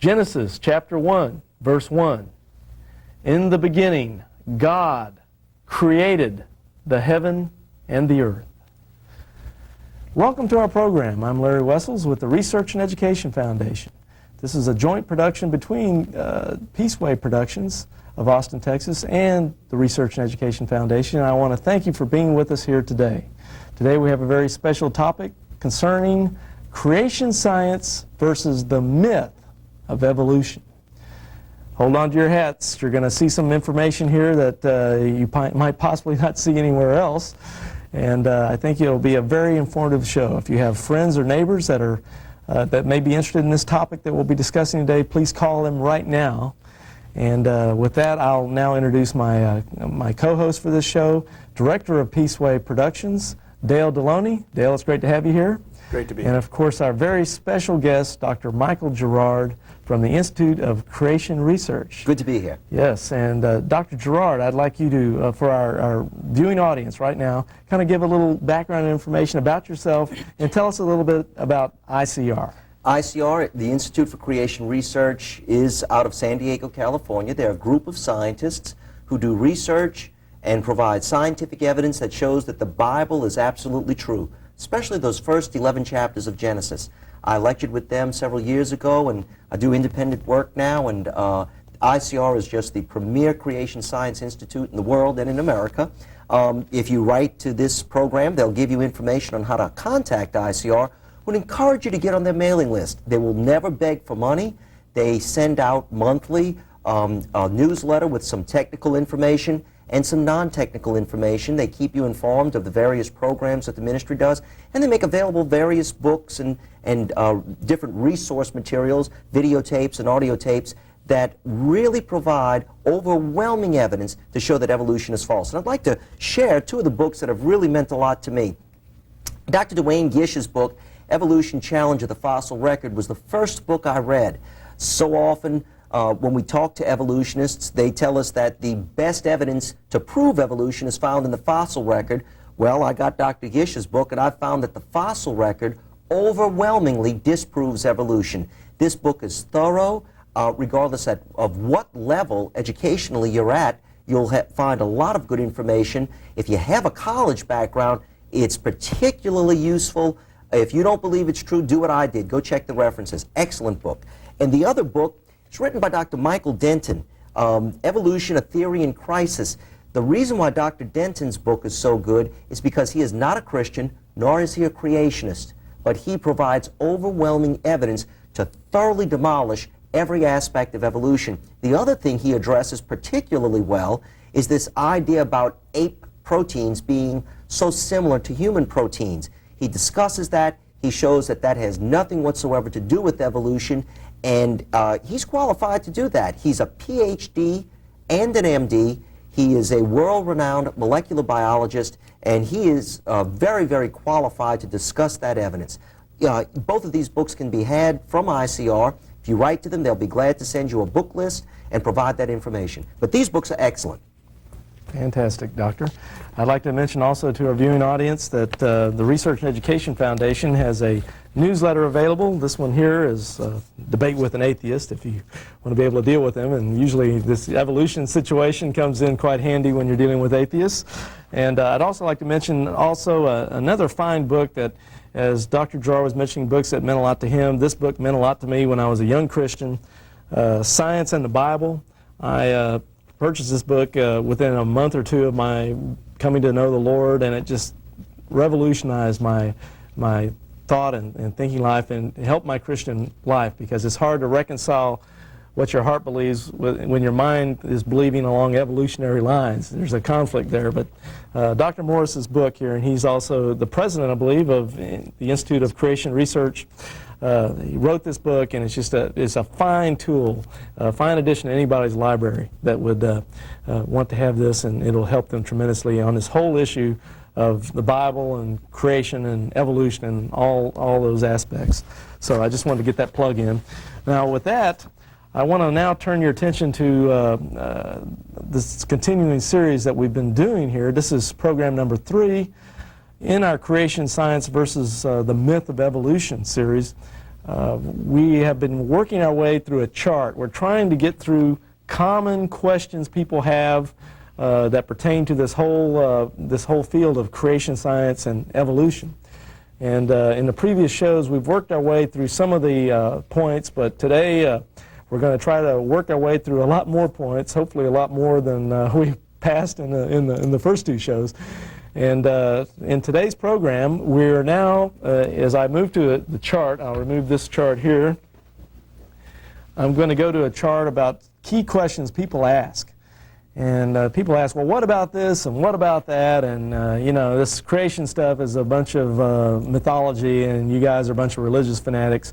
Genesis chapter 1, verse 1. In the beginning, God created the heaven and the earth. Welcome to our program. I'm Larry Wessels with the Research and Education Foundation. This is a joint production between Peaceway Productions of Austin, Texas, and the Research and Education Foundation. And I want to thank you for being with us here today. Today we have a very special topic concerning creation science versus the myth of evolution. Hold on to your hats. You're going to see some information here that you might possibly not see anywhere else. And I think it'll be a very informative show. If you have friends or neighbors that are that may be interested in this topic that we'll be discussing today, please call them right now. And with that, I'll now introduce my co-host for this show, Director of Peaceway Productions, Dale Deloney. Dale, it's great to have you here. Great to be here. And of course, our very special guest, Dr. Michael Gerard from the Institute of Creation Research. Good to be here. Yes, and Dr. Gerard, I'd like you to, for our viewing audience right now, kind of give a little background information about yourself and tell us a little bit about ICR. ICR, the Institute for Creation Research, is out of San Diego, California. They're a group of scientists who do research and provide scientific evidence that shows that the Bible is absolutely true, especially those first 11 chapters of Genesis. I lectured with them several years ago, and I do independent work now, and ICR is just the premier creation science institute in the world and in America. If you write to this program, they'll give you information on how to contact ICR. Would encourage you to get on their mailing list. They will never beg for money. They send out monthly a newsletter with some technical information and some non-technical information. They keep you informed of the various programs that the ministry does, and they make available various books and different resource materials, videotapes and audio tapes that really provide overwhelming evidence to show that evolution is false. And I'd like to share two of the books that have really meant a lot to me. Dr. Duane Gish's book, Evolution Challenge of the Fossil Record, was the first book I read. So often, when we talk to evolutionists, they tell us that the best evidence to prove evolution is found in the fossil record. Well, I got Dr. Gish's book, and I found that the fossil record overwhelmingly disproves evolution. This book is thorough, regardless of what level educationally you're at. You'll find a lot of good information. If you have a college background, it's particularly useful. If you don't believe it's true, do what I did. Go check the references. Excellent book. And the other book, it's written by Dr. Michael Denton, Evolution, a Theory in Crisis. The reason why Dr. Denton's book is so good is because he is not a Christian, nor is he a creationist, but he provides overwhelming evidence to thoroughly demolish every aspect of evolution. The other thing he addresses particularly well is this idea about ape proteins being so similar to human proteins. He discusses that. He shows that that has nothing whatsoever to do with evolution, and he's qualified to do that. He's a PhD and an MD. He is a world-renowned molecular biologist, and he is very, very qualified to discuss that evidence. Both of these books can be had from ICR. If you write to them, they'll be glad to send you a book list and provide that information. But these books are excellent. Fantastic, Doctor. I'd like to mention also to our viewing audience that the Research and Education Foundation has a newsletter available. This one here is Debate with an Atheist, if you want to be able to deal with them. And usually this evolution situation comes in quite handy when you're dealing with atheists. And I'd also like to mention also another fine book that, as Dr. Gerard was mentioning books that meant a lot to him, this book meant a lot to me when I was a young Christian, Science and the Bible. I purchased this book within a month or two of my coming to know the Lord, and it just revolutionized my thought and thinking life and helped my Christian life, because it's hard to reconcile what your heart believes when your mind is believing along evolutionary lines. There's a conflict there. But Dr. Morris's book here, and he's also the president, I believe, of the Institute of Creation Research. He wrote this book, and it's a fine tool, a fine addition to anybody's library that would want to have this, and it'll help them tremendously on this whole issue of the Bible and creation and evolution and all those aspects. So I just wanted to get that plug in. Now with that, I want to now turn your attention to this continuing series that we've been doing here. This is program number 3 in our Creation Science versus the Myth of Evolution series. we have been working our way through a chart. We're trying to get through common questions people have that pertain to this whole field of creation science and evolution. And in the previous shows, we've worked our way through some of the points, but today we're going to try to work our way through a lot more points, hopefully a lot more than we passed in the first two shows. And in today's program, we're now, as I move to the chart, I'll remove this chart here. I'm going to go to a chart about key questions people ask. And people ask, well, what about this and what about that? And, you know, this creation stuff is a bunch of mythology and you guys are a bunch of religious fanatics.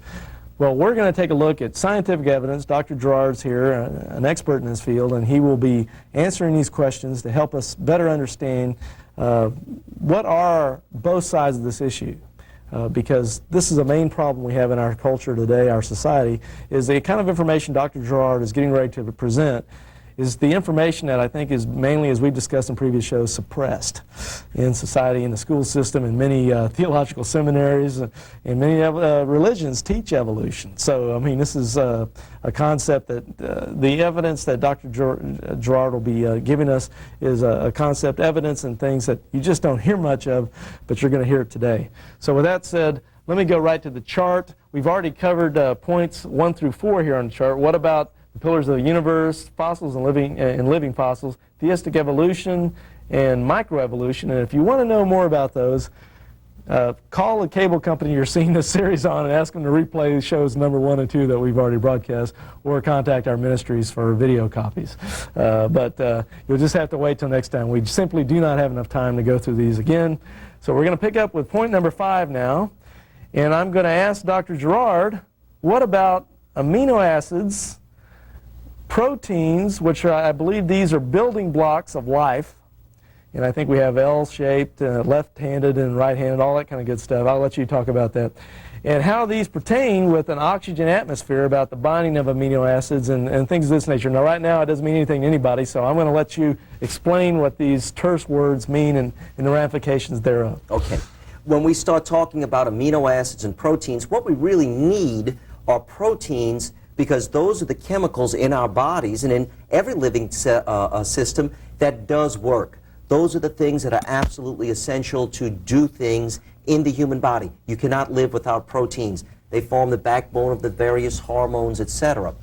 Well, we're going to take a look at scientific evidence. Dr. Gerard's here, an expert in this field, and he will be answering these questions to help us better understand what are both sides of this issue. Because this is a main problem we have in our culture today, our society, is the kind of information Dr. Gerard is getting ready to present is the information that I think is mainly, as we've discussed in previous shows, suppressed in society, in the school system, in many theological seminaries, and many religions teach evolution. So, I mean, this is a concept that the evidence that Dr. Gerard will be giving us is a concept, evidence, and things that you just don't hear much of, but you're going to hear it today. So with that said, let me go right to the chart. We've already covered points 1 through 4 here on the chart. What about the pillars of the universe, fossils and living fossils, theistic evolution, and microevolution? And if you want to know more about those, call the cable company you're seeing this series on and ask them to replay shows number 1 and 2 that we've already broadcast, or contact our ministries for video copies. But you'll just have to wait till next time. We simply do not have enough time to go through these again. So we're going to pick up with point number 5 now. And I'm going to ask Dr. Gerard, what about amino acids, proteins, which are, I believe these are building blocks of life, and I think we have L-shaped, left-handed and right-handed, all that kind of good stuff. I'll let you talk about that. And how these pertain with an oxygen atmosphere, about the binding of amino acids and things of this nature. Now, right now, it doesn't mean anything to anybody, so I'm going to let you explain what these terse words mean and the ramifications thereof. Okay. When we start talking about amino acids and proteins, what we really need are proteins, because those are the chemicals in our bodies and in every living system that does work. Those are the things that are absolutely essential to do things in the human body. You cannot live without proteins. They form the backbone of the various hormones, etc.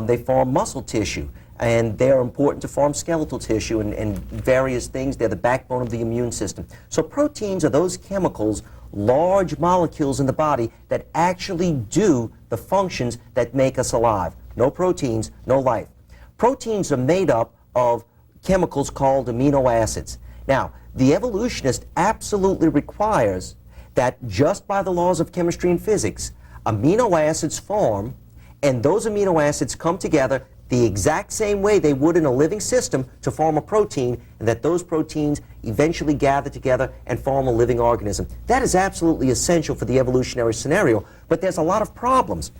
They form muscle tissue, and they're important to form skeletal tissue and various things. They're the backbone of the immune system. So proteins are those chemicals, large molecules in the body that actually do the functions that make us alive. No proteins, no life. Proteins are made up of chemicals called amino acids. Now, the evolutionist absolutely requires that just by the laws of chemistry and physics, amino acids form, and those amino acids come together the exact same way they would in a living system to form a protein, and that those proteins eventually gather together and form a living organism. That is absolutely essential for the evolutionary scenario, but there's a lot of problems.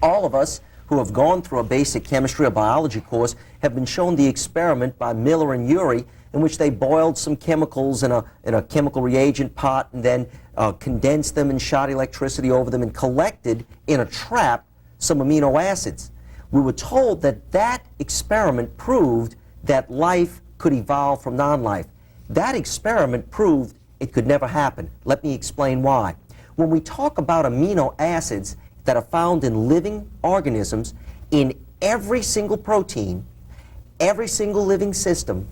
All of us who have gone through a basic chemistry or biology course have been shown the experiment by Miller and Urey, in which they boiled some chemicals in a chemical reagent pot and then condensed them and shot electricity over them and collected in a trap some amino acids. We were told that that experiment proved that life could evolve from non-life. That experiment proved it could never happen. Let me explain why. When we talk about amino acids that are found in living organisms, in every single protein, every single living system,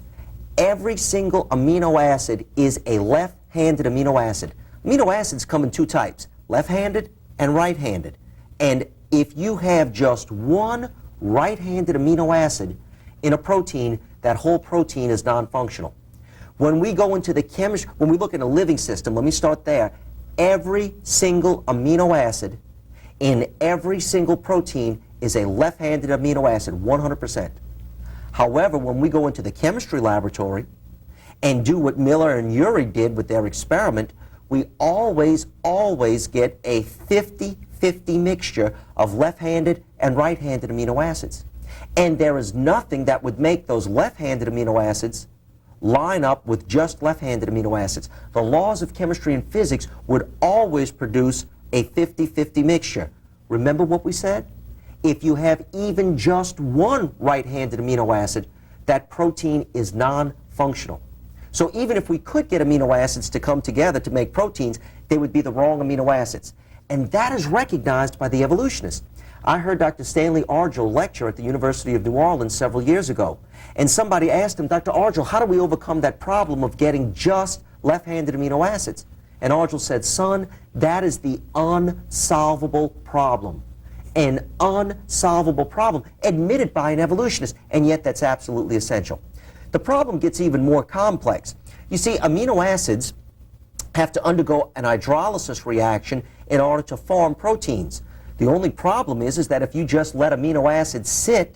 every single amino acid is a left-handed amino acid. Amino acids come in 2 types, left-handed and right-handed. And if you have just one right-handed amino acid in a protein, that whole protein is non-functional. When we go into the chemistry, when we look at a living system, let me start there. Every single amino acid in every single protein is a left-handed amino acid, 100%. However, when we go into the chemistry laboratory and do what Miller and Urey did with their experiment, we always get a 50-50 mixture of left-handed and right-handed amino acids. And there is nothing that would make those left-handed amino acids line up with just left-handed amino acids. The laws of chemistry and physics would always produce a 50-50 mixture. Remember what we said? If you have even just one right-handed amino acid, that protein is non-functional. So even if we could get amino acids to come together to make proteins, they would be the wrong amino acids. And that is recognized by the evolutionists. I heard Dr. Stanley Argyll lecture at the University of New Orleans several years ago. And somebody asked him, Dr. Argyll, how do we overcome that problem of getting just left-handed amino acids? And Argyll said, son, that is the unsolvable problem. An unsolvable problem admitted by an evolutionist, and yet that's absolutely essential. The problem gets even more complex. You see, amino acids have to undergo an hydrolysis reaction in order to form proteins. The only problem is that if you just let amino acids sit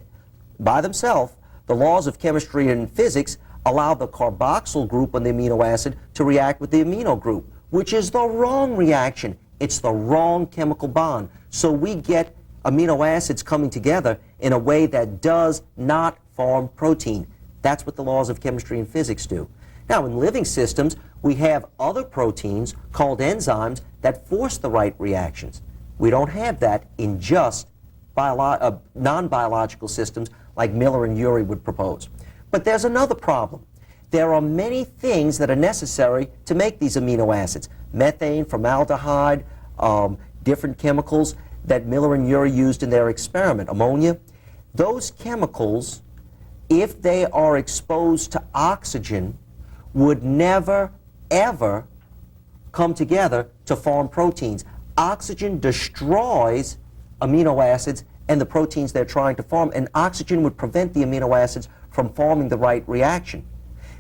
by themselves, the laws of chemistry and physics allow the carboxyl group on the amino acid to react with the amino group, which is the wrong reaction. It's the wrong chemical bond. So we get amino acids coming together in a way that does not form protein. That's what the laws of chemistry and physics do. Now, in living systems, we have other proteins called enzymes that force the right reactions. We don't have that in just non-biological systems like Miller and Urey would propose. But there's another problem. There are many things that are necessary to make these amino acids. Methane, formaldehyde, different chemicals that Miller and Urey used in their experiment, ammonia. Those chemicals, if they are exposed to oxygen, would never, ever come together to form proteins. Oxygen destroys amino acids and the proteins they're trying to form, and oxygen would prevent the amino acids from forming the right reaction.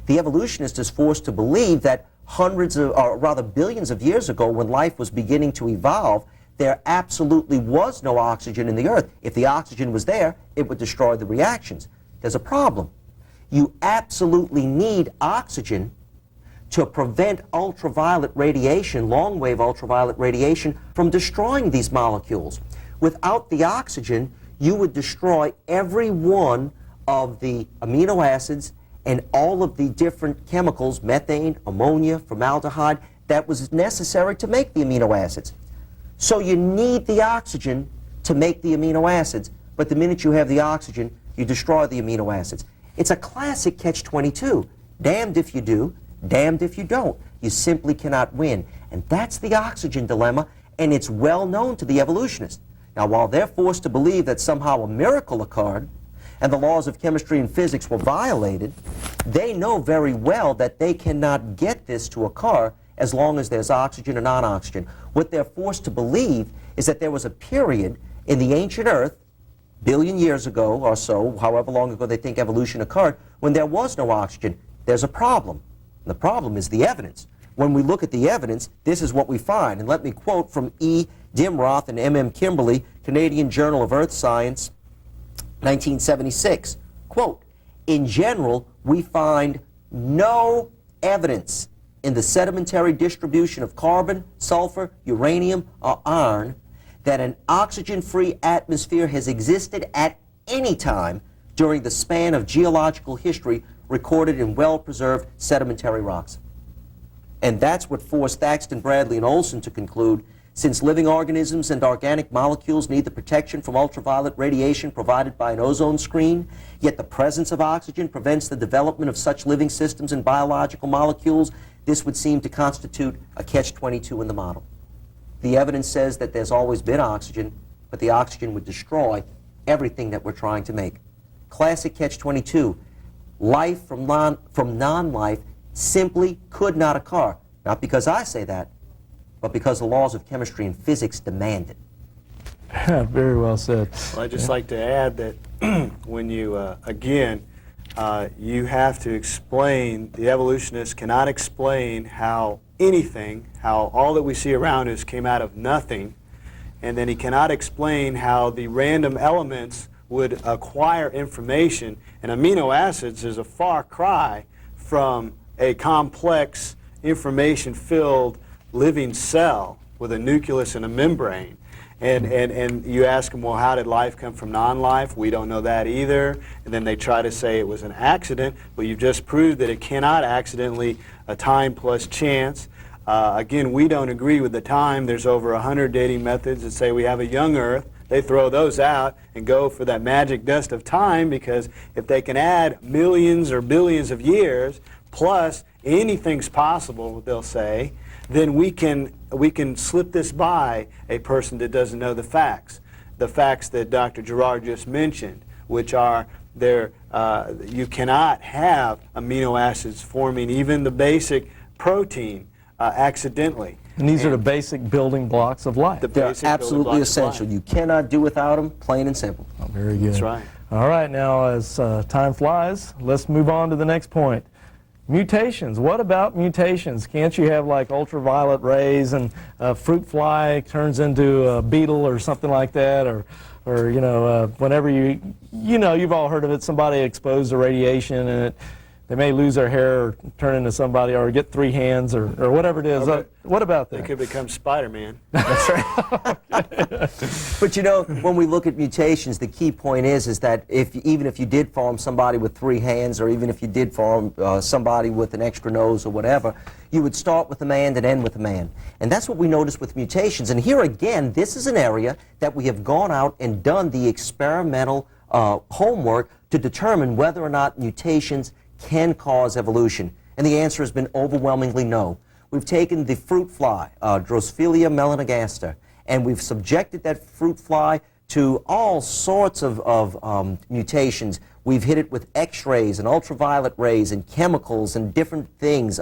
The evolutionist is forced to believe that hundreds of, or rather billions of years ago, when life was beginning to evolve, there absolutely was no oxygen in the earth. If the oxygen was there, it would destroy the reactions. There's a problem. You absolutely need oxygen to prevent ultraviolet radiation, long-wave ultraviolet radiation, from destroying these molecules. Without the oxygen, you would destroy every one of the amino acids and all of the different chemicals, methane, ammonia, formaldehyde, that was necessary to make the amino acids. So you need the oxygen to make the amino acids, but the minute you have the oxygen, you destroy the amino acids. It's a classic catch-22. Damned if you do, damned if you don't. You simply cannot win. And that's the oxygen dilemma, and it's well known to the evolutionists. Now, while they're forced to believe that somehow a miracle occurred and the laws of chemistry and physics were violated, they know very well that they cannot get this to occur as long as there's oxygen or non-oxygen. What they're forced to believe is that there was a period in the ancient Earth, billion years ago or so, however long ago they think evolution occurred, when there was no oxygen. There's a problem. And the problem is the evidence. When we look at the evidence, this is what we find. And let me quote from E. Dimroth and M.M. Kimberly, Canadian Journal of Earth Science, 1976. Quote, in general, we find no evidence in the sedimentary distribution of carbon, sulfur, uranium, or iron that an oxygen-free atmosphere has existed at any time during the span of geological history recorded in well-preserved sedimentary rocks. And that's what forced Thaxton, Bradley, and Olson to conclude, since living organisms and organic molecules need the protection from ultraviolet radiation provided by an ozone screen, yet the presence of oxygen prevents the development of such living systems and biological molecules, this would seem to constitute a catch-22 in the model. The evidence says that there's always been oxygen, but the oxygen would destroy everything that we're trying to make. Classic catch-22. Life from non-life simply could not occur. Not because I say that, but because the laws of chemistry and physics demand it. Very well said. Well, I'd just like to add that when you, again, you have to explain, the evolutionists cannot explain how anything, how all that we see around us came out of nothing, and then he cannot explain how the random elements would acquire information, and amino acids is a far cry from a complex, information-filled living cell with a nucleus and a membrane. And you ask them, well, how did life come from non-life? We don't know that either. And then they try to say it was an accident, but you've just proved that it cannot accidentally, a time plus chance. Again, we don't agree with the time. There's over 100 dating methods that say we have a young Earth. They throw those out and go for that magic dust of time, because if they can add millions or billions of years, plus anything's possible, they'll say, then we can slip this by a person that doesn't know the facts. The facts that Dr. Gerard just mentioned, which are you cannot have amino acids forming even the basic protein accidentally. And these are the basic building blocks of life. They're absolutely essential. You cannot do without them, plain and simple. Oh, very good. That's right. All right, now as time flies, let's move on to the next point. Mutations. What about mutations? Can't you have like ultraviolet rays and a fruit fly turns into a beetle or something like that? Or whenever you've all heard of it, somebody exposed to radiation and they may lose their hair or turn into somebody or get 3 hands or whatever it is. What about that? They could become Spider-Man. That's right. But when we look at mutations, the key point is that even if you did form somebody with 3 hands, or even if you did form somebody with an extra nose or whatever, you would start with a man and end with a man. And that's what we notice with mutations. And here again, this is an area that we have gone out and done the experimental homework to determine whether or not mutations can cause evolution. And the answer has been overwhelmingly no. We've taken the fruit fly, Drosophila melanogaster, and we've subjected that fruit fly to all sorts of mutations. We've hit it with X-rays and ultraviolet rays and chemicals and different things,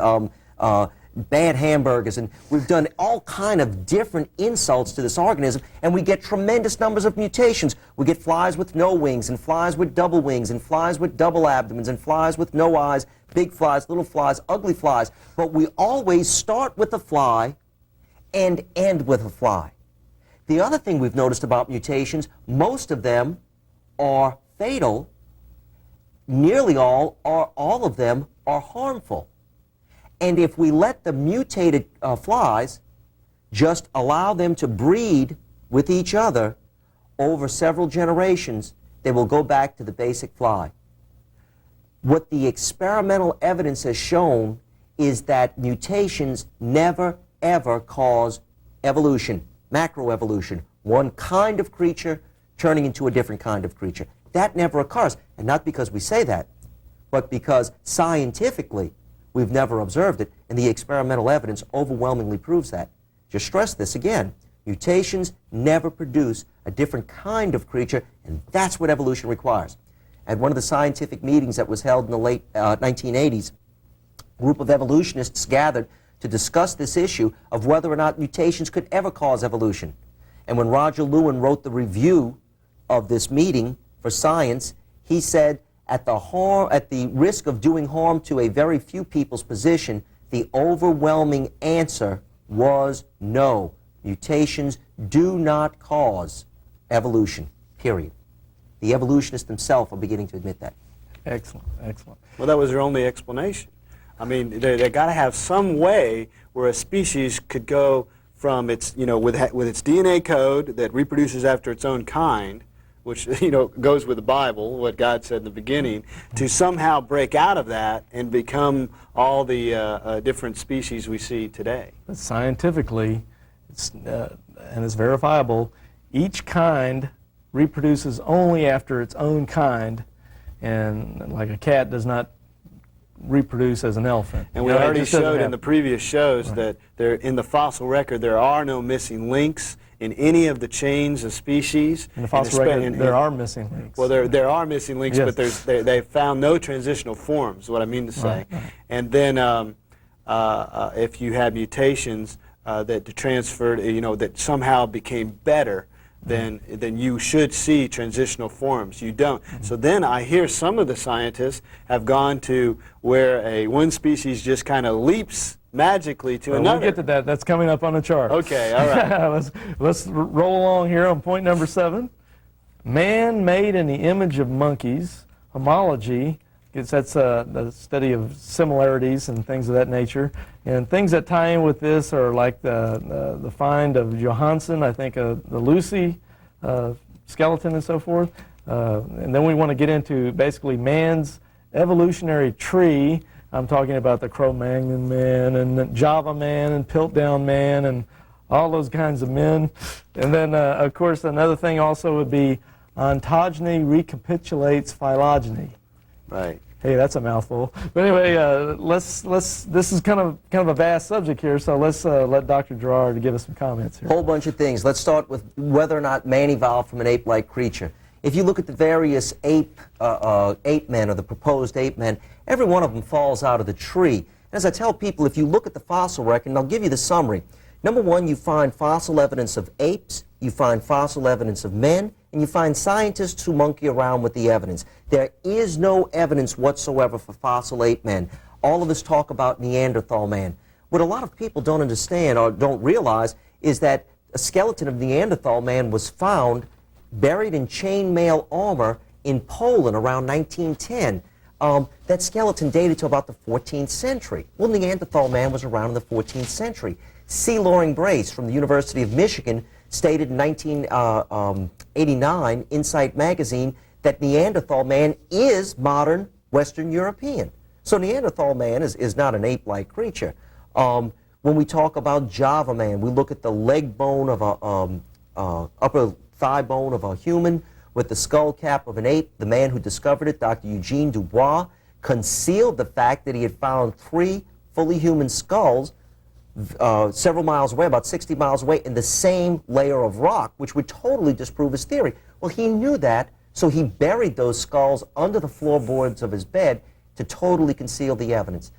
bad hamburgers, and we've done all kind of different insults to this organism, and we get tremendous numbers of mutations. We get flies with no wings, and flies with double wings, and flies with double abdomens, and flies with no eyes, big flies, little flies, ugly flies. But we always start with a fly and end with a fly. The other thing we've noticed about mutations, most of them are fatal. Nearly all, or all of them, are harmful. And if we let the mutated flies just allow them to breed with each other over several generations, they will go back to the basic fly. What the experimental evidence has shown is that mutations never, ever cause evolution, macroevolution, one kind of creature turning into a different kind of creature. That never occurs, and not because we say that, but because scientifically we've never observed it, and the experimental evidence overwhelmingly proves that. Just stress this again. Mutations never produce a different kind of creature, and that's what evolution requires. At one of the scientific meetings that was held in the late 1980s, a group of evolutionists gathered to discuss this issue of whether or not mutations could ever cause evolution. And when Roger Lewin wrote the review of this meeting for Science, he said, at the risk of doing harm to a very few people's position, the overwhelming answer was no. Mutations do not cause evolution, period. The evolutionists themselves are beginning to admit that. Excellent, excellent. Well, that was their only explanation. I mean, they got to have some way where a species could go from its, with its DNA code that reproduces after its own kind, which goes with the Bible, what God said in the beginning, to somehow break out of that and become all the different species we see today. But scientifically, and it's verifiable, each kind reproduces only after its own kind, and like a cat does not reproduce as an elephant. And we already showed in the previous shows that in the fossil record there are no missing links in any of the chains of species. In the fossil record, there are missing links. Well, there are missing links, yes. but they've found no transitional forms, is what I mean to say. Right. And then if you have mutations that transferred, that somehow became better, then you should see transitional forms. You don't. So then I hear some of the scientists have gone to where one species just kind of leaps magically to another. We'll get to that. That's coming up on the chart. Okay, all right. let's roll along here on point number 7. Man made in the image of monkeys, homology, because that's the study of similarities and things of that nature. And things that tie in with this are like the find of Johansen, I think the Lucy skeleton and so forth. And then we want to get into basically man's evolutionary tree I'm talking about the Cro-Magnon man and the Java man and Piltdown man and all those kinds of men. And then, of course, another thing also would be ontogeny recapitulates phylogeny. Right. Hey, that's a mouthful. But anyway, this is kind of a vast subject here, so let's let Dr. Gerard give us some comments here. Whole bunch of things. Let's start with whether or not man evolved from an ape-like creature. If you look at the various ape men or the proposed ape men, every one of them falls out of the tree. As I tell people, if you look at the fossil record, and I'll give you the summary. Number one, you find fossil evidence of apes, you find fossil evidence of men, and you find scientists who monkey around with the evidence. There is no evidence whatsoever for fossil ape men. All of this talk about Neanderthal man. What a lot of people don't understand or don't realize is that a skeleton of Neanderthal man was found buried in chainmail armor in Poland around 1910. That skeleton dated to about the 14th century. Well, Neanderthal man was around in the 14th century. C. Loring Brace from the University of Michigan stated in 1989 Insight magazine that Neanderthal man is modern Western European. So Neanderthal man is not an ape-like creature. When we talk about Java man, we look at the leg bone of a upper thigh bone of a human with the skull cap of an ape. The man who discovered it, Dr. Eugene Dubois, concealed the fact that he had found 3 fully human skulls several miles away, about 60 miles away, in the same layer of rock, which would totally disprove his theory. Well, he knew that, so he buried those skulls under the floorboards of his bed to totally conceal the evidence.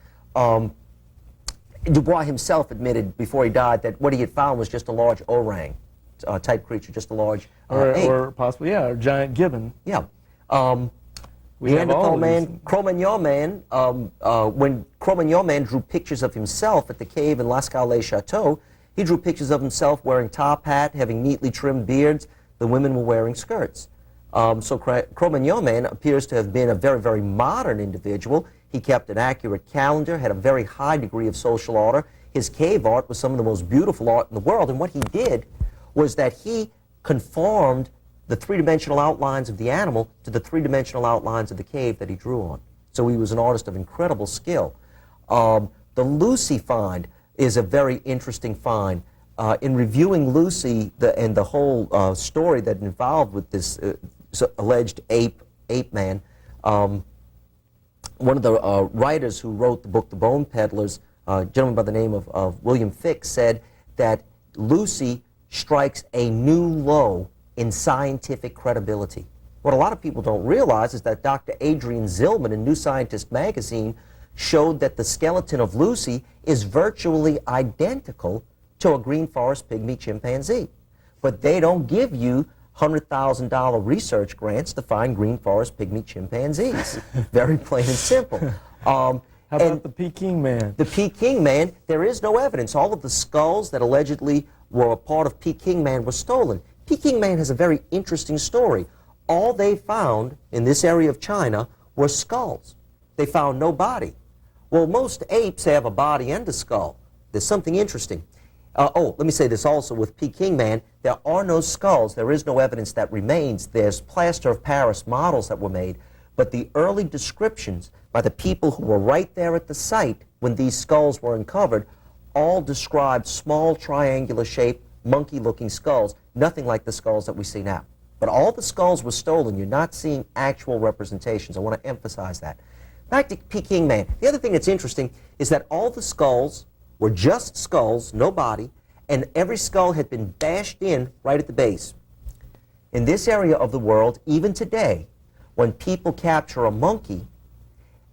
Dubois himself admitted before he died that what he had found was just a large orang type creature, just a large ape. Or possibly, yeah, a giant gibbon. Yeah. Neanderthal man, Cro-Magnon man, when Cro-Magnon man drew pictures of himself at the cave in Lascaux-les-Châteaux, he drew pictures of himself wearing top hat, having neatly trimmed beards. The women were wearing skirts. So Cro-Magnon man appears to have been a very, very modern individual. He kept an accurate calendar, had a very high degree of social order. His cave art was some of the most beautiful art in the world, and what he did was that he conformed the three-dimensional outlines of the animal to the three-dimensional outlines of the cave that he drew on. So he was an artist of incredible skill. The Lucy find is a very interesting find. In reviewing Lucy and the whole story that involved with this alleged ape man, one of the writers who wrote the book The Bone Peddlers, a gentleman by the name of William Fick, said that Lucy strikes a new low in scientific credibility. What a lot of people don't realize is that Dr. Adrian Zillman in New Scientist magazine showed that the skeleton of Lucy is virtually identical to a green forest pygmy chimpanzee. But they don't give you $100,000 research grants to find green forest pygmy chimpanzees. Very plain and simple. How about the Peking man? The Peking man, there is no evidence. All of the skulls that allegedly were a part of Peking man were stolen. Peking man has a very interesting story. All they found in this area of China were skulls. They found no body. Well, most apes have a body and a skull. There's something interesting. Let me say this also with Peking man. There are no skulls. There is no evidence that remains. There's plaster of Paris models that were made. But the early descriptions by the people who were right there at the site when these skulls were uncovered all described small triangular-shaped, monkey-looking skulls, nothing like the skulls that we see now. But all the skulls were stolen. You're not seeing actual representations. I want to emphasize that. Back to Peking man. The other thing that's interesting is that all the skulls were just skulls, no body, and every skull had been bashed in right at the base. In this area of the world, even today, when people capture a monkey,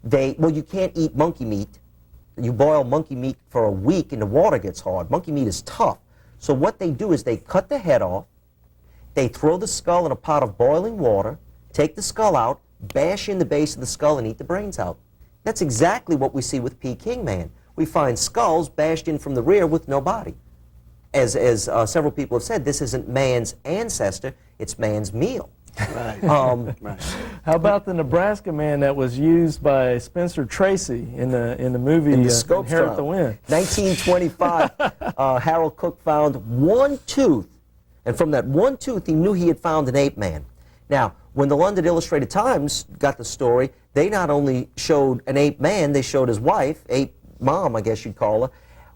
you can't eat monkey meat. You boil monkey meat for a week and the water gets hard. Monkey meat is tough. So what they do is they cut the head off, they throw the skull in a pot of boiling water, take the skull out, bash in the base of the skull, and eat the brains out. That's exactly what we see with Peking man. We find skulls bashed in from the rear with no body. As several people have said, this isn't man's ancestor, it's man's meal. Right. Right. How about the Nebraska man that was used by Spencer Tracy in the movie Inherit the Wind? 1925, Harold Cook found one tooth, and from that one tooth he knew he had found an ape man. Now, when the London Illustrated Times got the story, They not only showed an ape man, they showed his wife, ape mom, I guess you'd call her.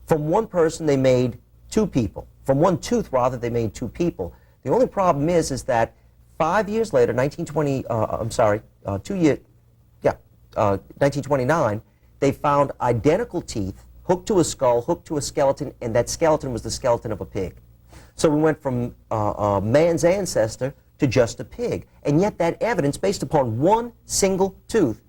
From one person, they made two people. From one tooth, rather, they made two people. The only problem is that 5 years later, 1929, they found identical teeth hooked to a skull, hooked to a skeleton, and that skeleton was the skeleton of a pig. So we went from a man's ancestor to just a pig. And yet that evidence, based upon one single tooth,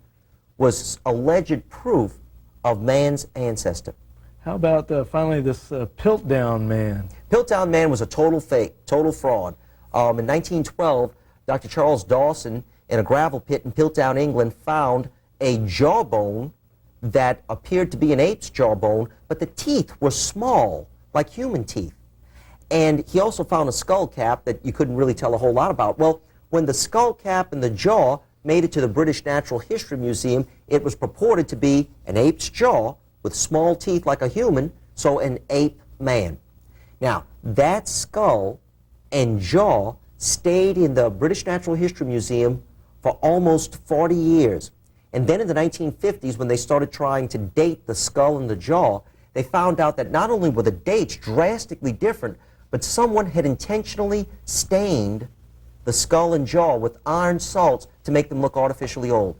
was alleged proof of man's ancestor. How about finally this Piltdown man? Piltdown man was a total fake, total fraud. In 1912, Dr. Charles Dawson, in a gravel pit in Piltdown, England, found a jawbone that appeared to be an ape's jawbone, but the teeth were small, like human teeth. And he also found a skull cap that you couldn't really tell a whole lot about. Well, when the skull cap and the jaw made it to the British Natural History Museum, it was purported to be an ape's jaw with small teeth like a human, so an ape man. Now, that skull and jaw stayed in the British Natural History Museum for almost 40 years. And then in the 1950s, when they started trying to date the skull and the jaw, they found out that not only were the dates drastically different, but someone had intentionally stained the skull and jaw with iron salts to make them look artificially old.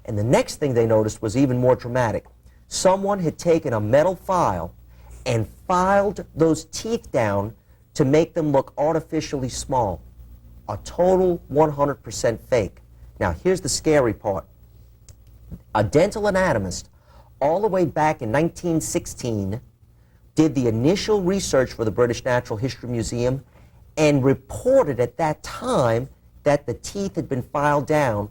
And the next thing they noticed was even more dramatic. Someone had taken a metal file and filed those teeth down to make them look artificially small. A total 100% fake. Now, here's the scary part. A dental anatomist, all the way back in 1916, did the initial research for the British Natural History Museum and reported at that time that the teeth had been filed down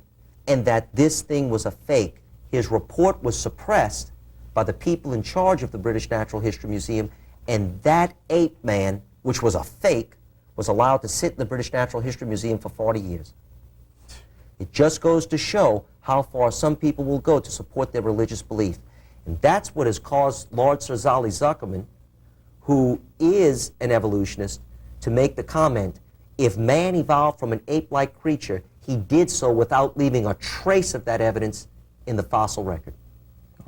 and that this thing was a fake. His report was suppressed by the people in charge of the British Natural History Museum, and that ape man, which was a fake, was allowed to sit in the British Natural History Museum for 40 years. It just goes to show how far some people will go to support their religious belief. And that's what has caused Lord Sir Zali Zuckerman, who is an evolutionist, to make the comment, if man evolved from an ape-like creature, he did so without leaving a trace of that evidence in the fossil record.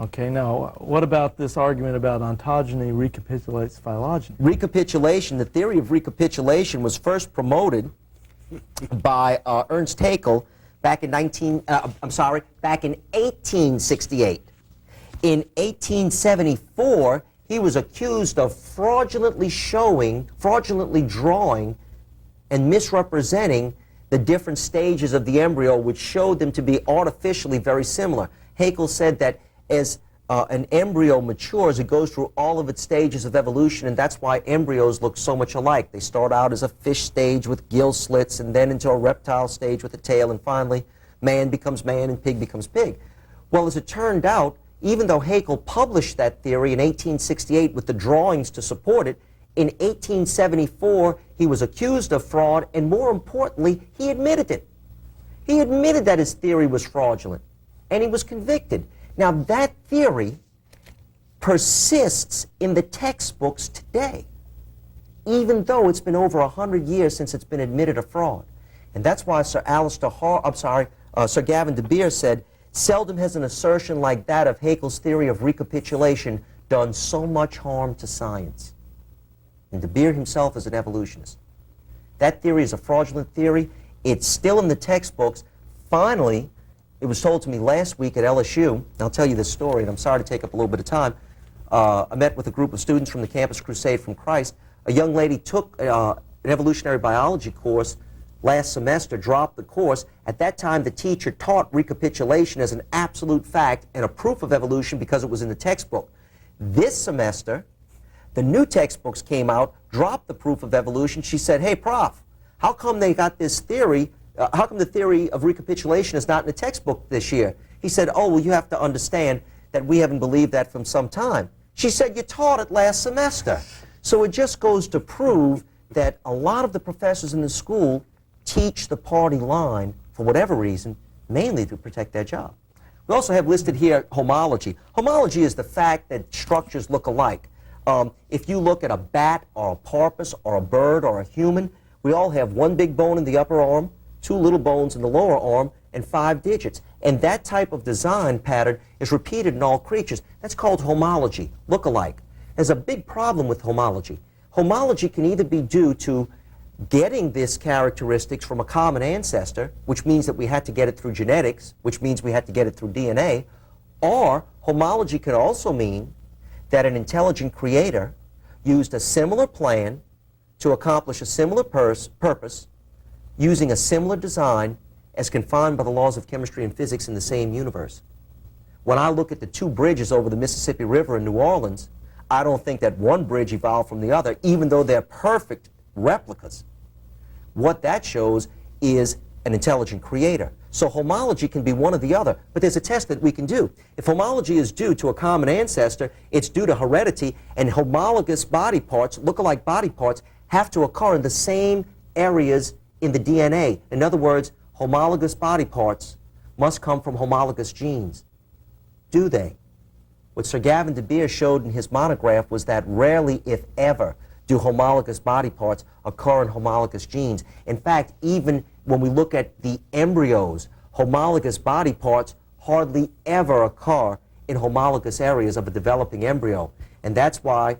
Okay, now what about this argument about ontogeny recapitulates phylogeny? Recapitulation, the theory of recapitulation was first promoted by Ernst Haeckel back in 1868. In 1874, he was accused of fraudulently drawing and misrepresenting the different stages of the embryo, which showed them to be artificially very similar. Haeckel said that as an embryo matures, it goes through all of its stages of evolution, and that's why embryos look so much alike. They start out as a fish stage with gill slits, and then into a reptile stage with a tail, and finally man becomes man and pig becomes pig. Well, as it turned out, even though Haeckel published that theory in 1868 with the drawings to support it, in 1874 he was accused of fraud, and more importantly, he admitted it. He admitted that his theory was fraudulent, and he was convicted. Now, that theory persists in the textbooks today, even though it's been over 100 years since it's been admitted a fraud. And that's why Sir Gavin de Beer said, seldom has an assertion like that of Haeckel's theory of recapitulation done so much harm to science. And de Beer himself is an evolutionist. That theory is a fraudulent theory. It's still in the textbooks. Finally, it was told to me last week at LSU, and I'll tell you this story, and I'm sorry to take up a little bit of time. I met with a group of students from the Campus Crusade from Christ. A young lady took an evolutionary biology course last semester, dropped the course. At that time, the teacher taught recapitulation as an absolute fact and a proof of evolution because it was in the textbook. This semester, the new textbooks came out, dropped the proof of evolution. She said, hey, Prof, how come they got this theory? How come the theory of recapitulation is not in the textbook this year? He said, oh, well, you have to understand that we haven't believed that from some time. She said, you taught it last semester. So it just goes to prove that a lot of the professors in the school teach the party line for whatever reason, mainly to protect their job. We also have listed here homology. Homology is the fact that structures look alike. If you look at a bat or a porpoise or a bird or a human, we all have one big bone in the upper arm, two little bones in the lower arm, and 5 digits. And that type of design pattern is repeated in all creatures. That's called homology, look-alike. There's a big problem with homology. Homology can either be due to getting this characteristics from a common ancestor, which means that we had to get it through genetics, which means we had to get it through DNA, or homology could also mean that an intelligent creator used a similar plan to accomplish a similar purpose using a similar design as confined by the laws of chemistry and physics in the same universe. When I look at the 2 bridges over the Mississippi River in New Orleans, I don't think that one bridge evolved from the other, even though they're perfect replicas. What that shows is an intelligent creator. So homology can be one or the other, but there's a test that we can do. If homology is due to a common ancestor, it's due to heredity, and homologous body parts, look-alike body parts, have to occur in the same areas in the DNA. In other words, homologous body parts must come from homologous genes. Do they? What Sir Gavin de Beer showed in his monograph was that rarely, if ever, do homologous body parts occur in homologous genes. In fact, even when we look at the embryos, homologous body parts hardly ever occur in homologous areas of a developing embryo. And that's why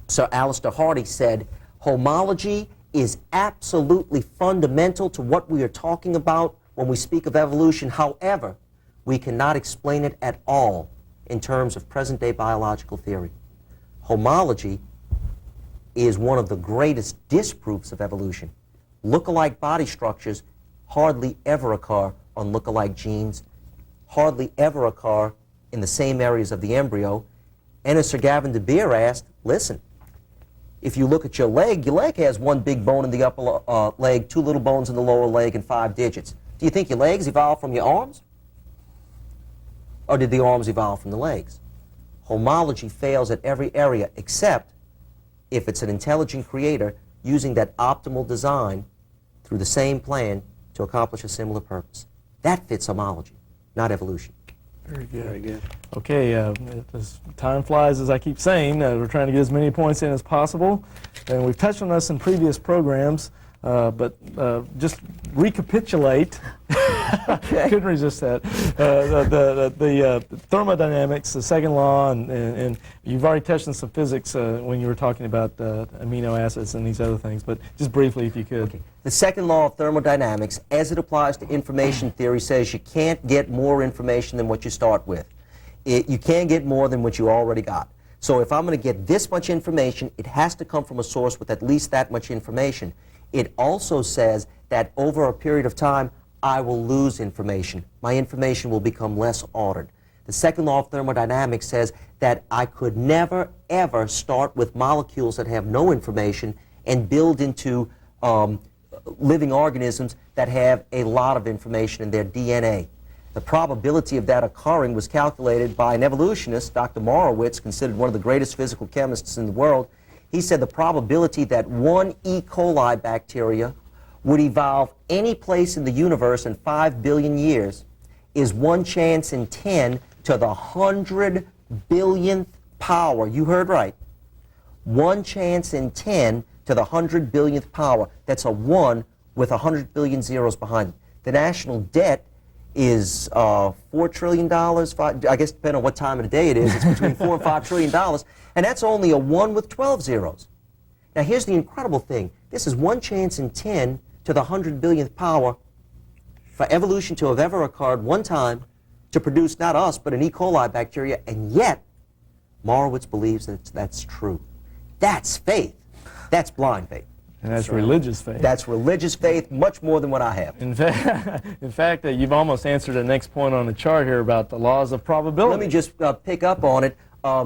Sir Alistair Hardy said, homology is absolutely fundamental to what we are talking about when we speak of evolution. However, we cannot explain it at all in terms of present-day biological theory. Homology is one of the greatest disproofs of evolution. Look-alike body structures hardly ever occur on look-alike genes, hardly ever occur in the same areas of the embryo. And as Sir Gavin de Beer asked, listen, if you look at your leg has 1 big bone in the upper leg, 2 little bones in the lower leg, and 5 digits. Do you think your legs evolved from your arms? Or did the arms evolve from the legs? Homology fails at every area except if it's an intelligent creator using that optimal design through the same plan to accomplish a similar purpose. That fits homology, not evolution. Very good. Very good. Okay, as time flies, as I keep saying, we're trying to get as many points in as possible. And we've touched on this in previous programs, but just recapitulate. Okay. Couldn't resist that. The thermodynamics, the second law, and you've already touched on some physics when you were talking about amino acids and these other things, but just briefly if you could. Okay. The second law of thermodynamics, as it applies to information theory, says you can't get more information than what you start with. You can't get more than what you already got. So if I'm going to get this much information, it has to come from a source with at least that much information. It also says that over a period of time, I will lose information. My information will become less ordered. The second law of thermodynamics says that I could never, ever start with molecules that have no information and build into living organisms that have a lot of information in their DNA. The probability of that occurring was calculated by an evolutionist, Dr. Morowitz, considered one of the greatest physical chemists in the world. He said the probability that 1 E. coli bacteria would evolve any place in the universe in 5 billion years is 1 chance in 10 to the 100 billionth power. You heard right. 1 chance in 10 to the 100 billionth power. That's a 1 with 100 billion zeros behind it. The national debt is $4 trillion, I guess depending on what time of the day it is, it's between $4 and $5 trillion, and that's only a 1 with 12 zeros. Now here's the incredible thing. This is 1 chance in 10 to the 100 billionth power for evolution to have ever occurred one time to produce not us, but an E. coli bacteria, and yet Morowitz believes that that's true. That's faith. That's blind faith. And that's religious faith. That's religious faith, much more than what I have. In fact, you've almost answered the next point on the chart here about the laws of probability. Let me just pick up on it.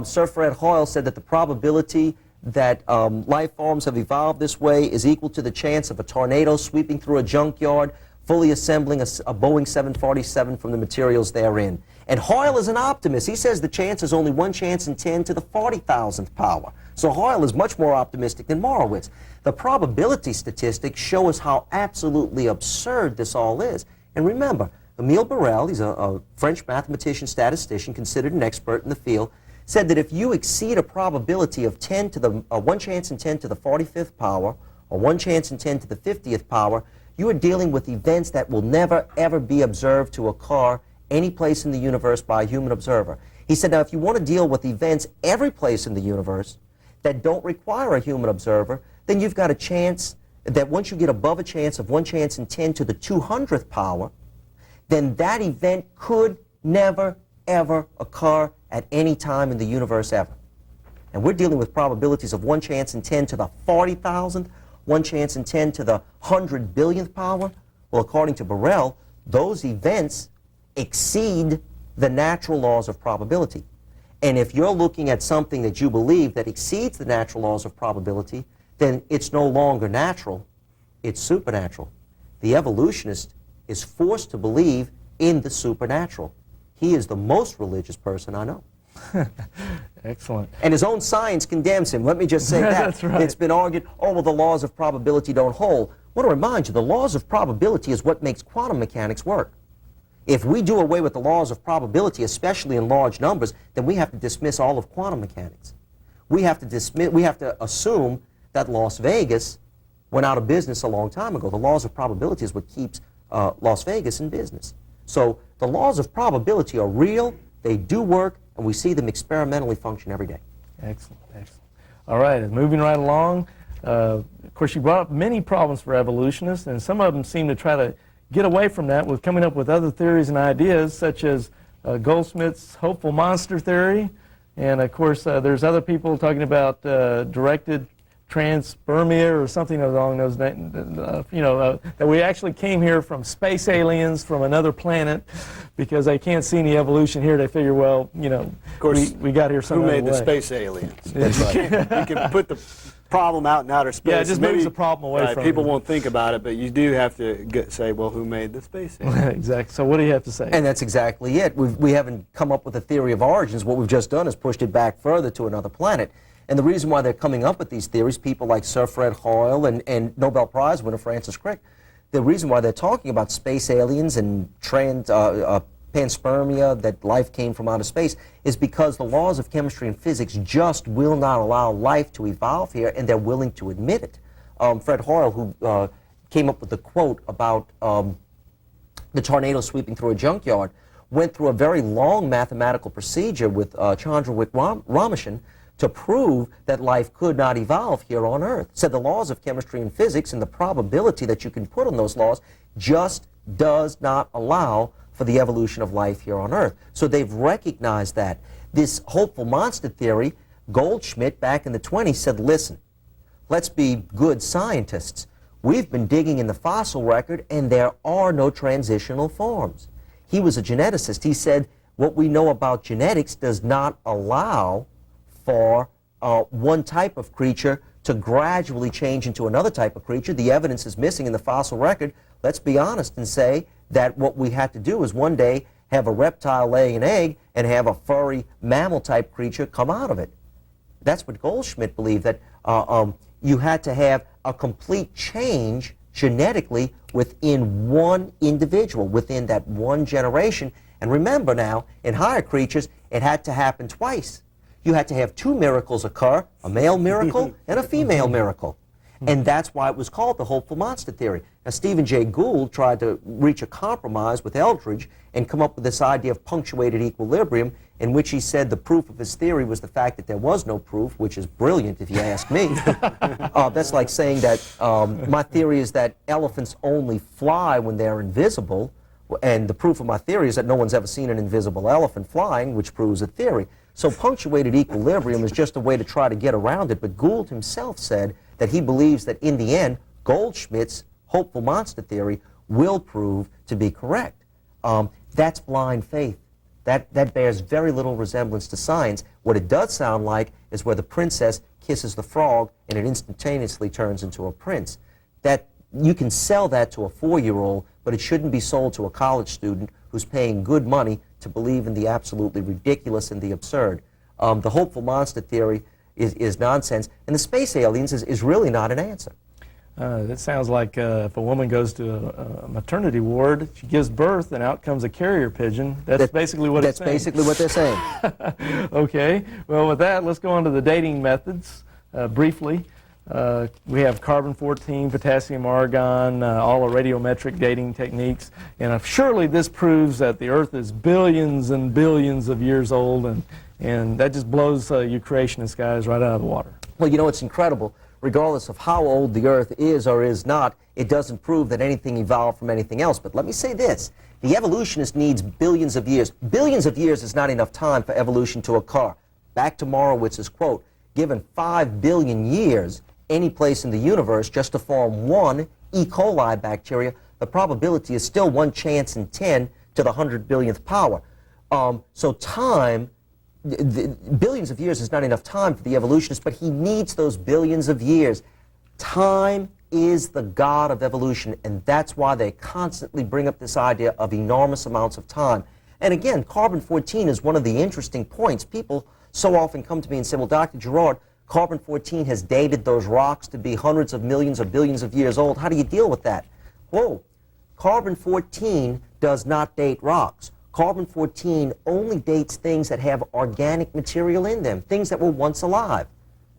Sir Fred Hoyle said that the probability that life forms have evolved this way is equal to the chance of a tornado sweeping through a junkyard, fully assembling a Boeing 747 from the materials therein. And Hoyle is an optimist. He says the chance is only 1 chance in 10 to the 40,000th power. So Hoyle is much more optimistic than Morowitz. The probability statistics show us how absolutely absurd this all is. And remember, Emile Borel, he's a French mathematician, statistician, considered an expert in the field, said that if you exceed a probability of 1 chance in 10 to the 45th power, or 1 chance in 10 to the 50th power, You are dealing with events that will never, ever be observed to occur any place in the universe by a human observer. He said, now, if you want to deal with events every place in the universe that don't require a human observer, then you've got a chance that once you get above a chance of 1 chance in 10 to the 200th power, then that event could never, ever occur at any time in the universe ever. And we're dealing with probabilities of 1 chance in 10 to the 40,000th, 1 chance in 10 to the 100 billionth power. Well, according to Burrell, those events exceed the natural laws of probability. And if you're looking at something that you believe that exceeds the natural laws of probability, then it's no longer natural, it's supernatural. The evolutionist is forced to believe in the supernatural. He is the most religious person I know. Excellent. And his own science condemns him. Let me just say that. That's right. It's been argued, oh, well, the laws of probability don't hold. I want to remind you, the laws of probability is what makes quantum mechanics work. If we do away with the laws of probability, especially in large numbers, then we have to dismiss all of quantum mechanics. We have to assume that Las Vegas went out of business a long time ago. The laws of probability is what keeps Las Vegas in business. So the laws of probability are real, they do work, and we see them experimentally function every day. Excellent, excellent. All right, moving right along. Of course, you brought up many problems for evolutionists, and some of them seem to try to get away from that with coming up with other theories and ideas, such as Goldschmidt's hopeful monster theory. And of course, there's other people talking about directed transpermia or something along those names, that we actually came here from space aliens from another planet because they can't see any evolution here. They figure, well, of course, we got here some Who other made the way. space aliens? That's right. You can put the problem out in outer space. Yeah, it just moves the problem away from people you. won't think about it, but you do have to say, well, who made the space aliens? Exactly. So what do you have to say? And that's exactly it. We haven't come up with a theory of origins. What we've just done is pushed it back further to another planet. And the reason why they're coming up with these theories, people like Sir Fred Hoyle and Nobel Prize winner Francis Crick, the reason why they're talking about space aliens and panspermia, that life came from outer space, is because the laws of chemistry and physics just will not allow life to evolve here, and they're willing to admit it. Fred Hoyle, who came up with the quote about the tornado sweeping through a junkyard, went through a very long mathematical procedure with Chandra-Wick Ramashan to prove that life could not evolve here on Earth. Said the laws of chemistry and physics and the probability that you can put on those laws just does not allow for the evolution of life here on Earth. So they've recognized that. This hopeful monster theory, Goldschmidt back in the 20s said, listen, let's be good scientists. We've been digging in the fossil record and there are no transitional forms. He was a geneticist. He said what we know about genetics does not allow for one type of creature to gradually change into another type of creature. The evidence is missing in the fossil record. Let's be honest and say that what we had to do is one day have a reptile laying an egg and have a furry mammal-type creature come out of it. That's what Goldschmidt believed, that you had to have a complete change genetically within one individual, within that one generation. And remember now, in higher creatures, it had to happen twice. You had to have two miracles occur, a male miracle and a female miracle. And that's why it was called the hopeful monster theory. Now, Stephen Jay Gould tried to reach a compromise with Eldridge and come up with this idea of punctuated equilibrium, in which he said the proof of his theory was the fact that there was no proof, which is brilliant if you ask me. That's like saying that my theory is that elephants only fly when they're invisible, and the proof of my theory is that no one's ever seen an invisible elephant flying, which proves a theory. So punctuated equilibrium is just a way to try to get around it, but Gould himself said that he believes that in the end, Goldschmidt's hopeful monster theory will prove to be correct. That's blind faith. That bears very little resemblance to science. What it does sound like is where the princess kisses the frog and it instantaneously turns into a prince. That you can sell that to a 4-year-old, but it shouldn't be sold to a college student who's paying good money to believe in the absolutely ridiculous and the absurd. The hopeful monster theory is nonsense, and the space aliens is really not an answer. That sounds like if a woman goes to a maternity ward, she gives birth, and out comes a carrier pigeon. That's basically what it's saying. That's basically what they're saying. Okay. Well, with that, let's go on to the dating methods briefly. We have carbon-14, potassium argon, all are radiometric dating techniques. And surely this proves that the Earth is billions and billions of years old, and that just blows you creationist guys right out of the water. Well, you know, it's incredible. Regardless of how old the Earth is or is not, it doesn't prove that anything evolved from anything else. But let me say this. The evolutionist needs billions of years. Billions of years is not enough time for evolution to occur. Back to Morowitz's quote, given 5 billion years, any place in the universe just to form one E. coli bacteria, the probability is still 1 chance in 10 to the 100 billionth power. So time, billions of years is not enough time for the evolutionist, but he needs those billions of years. Time is the god of evolution, and that's why they constantly bring up this idea of enormous amounts of time. And again, carbon-14 is one of the interesting points. People so often come to me and say, well, Dr. Gerard, carbon-14 has dated those rocks to be hundreds of millions or billions of years old. How do you deal with that? Whoa, carbon-14 does not date rocks. Carbon-14 only dates things that have organic material in them, things that were once alive.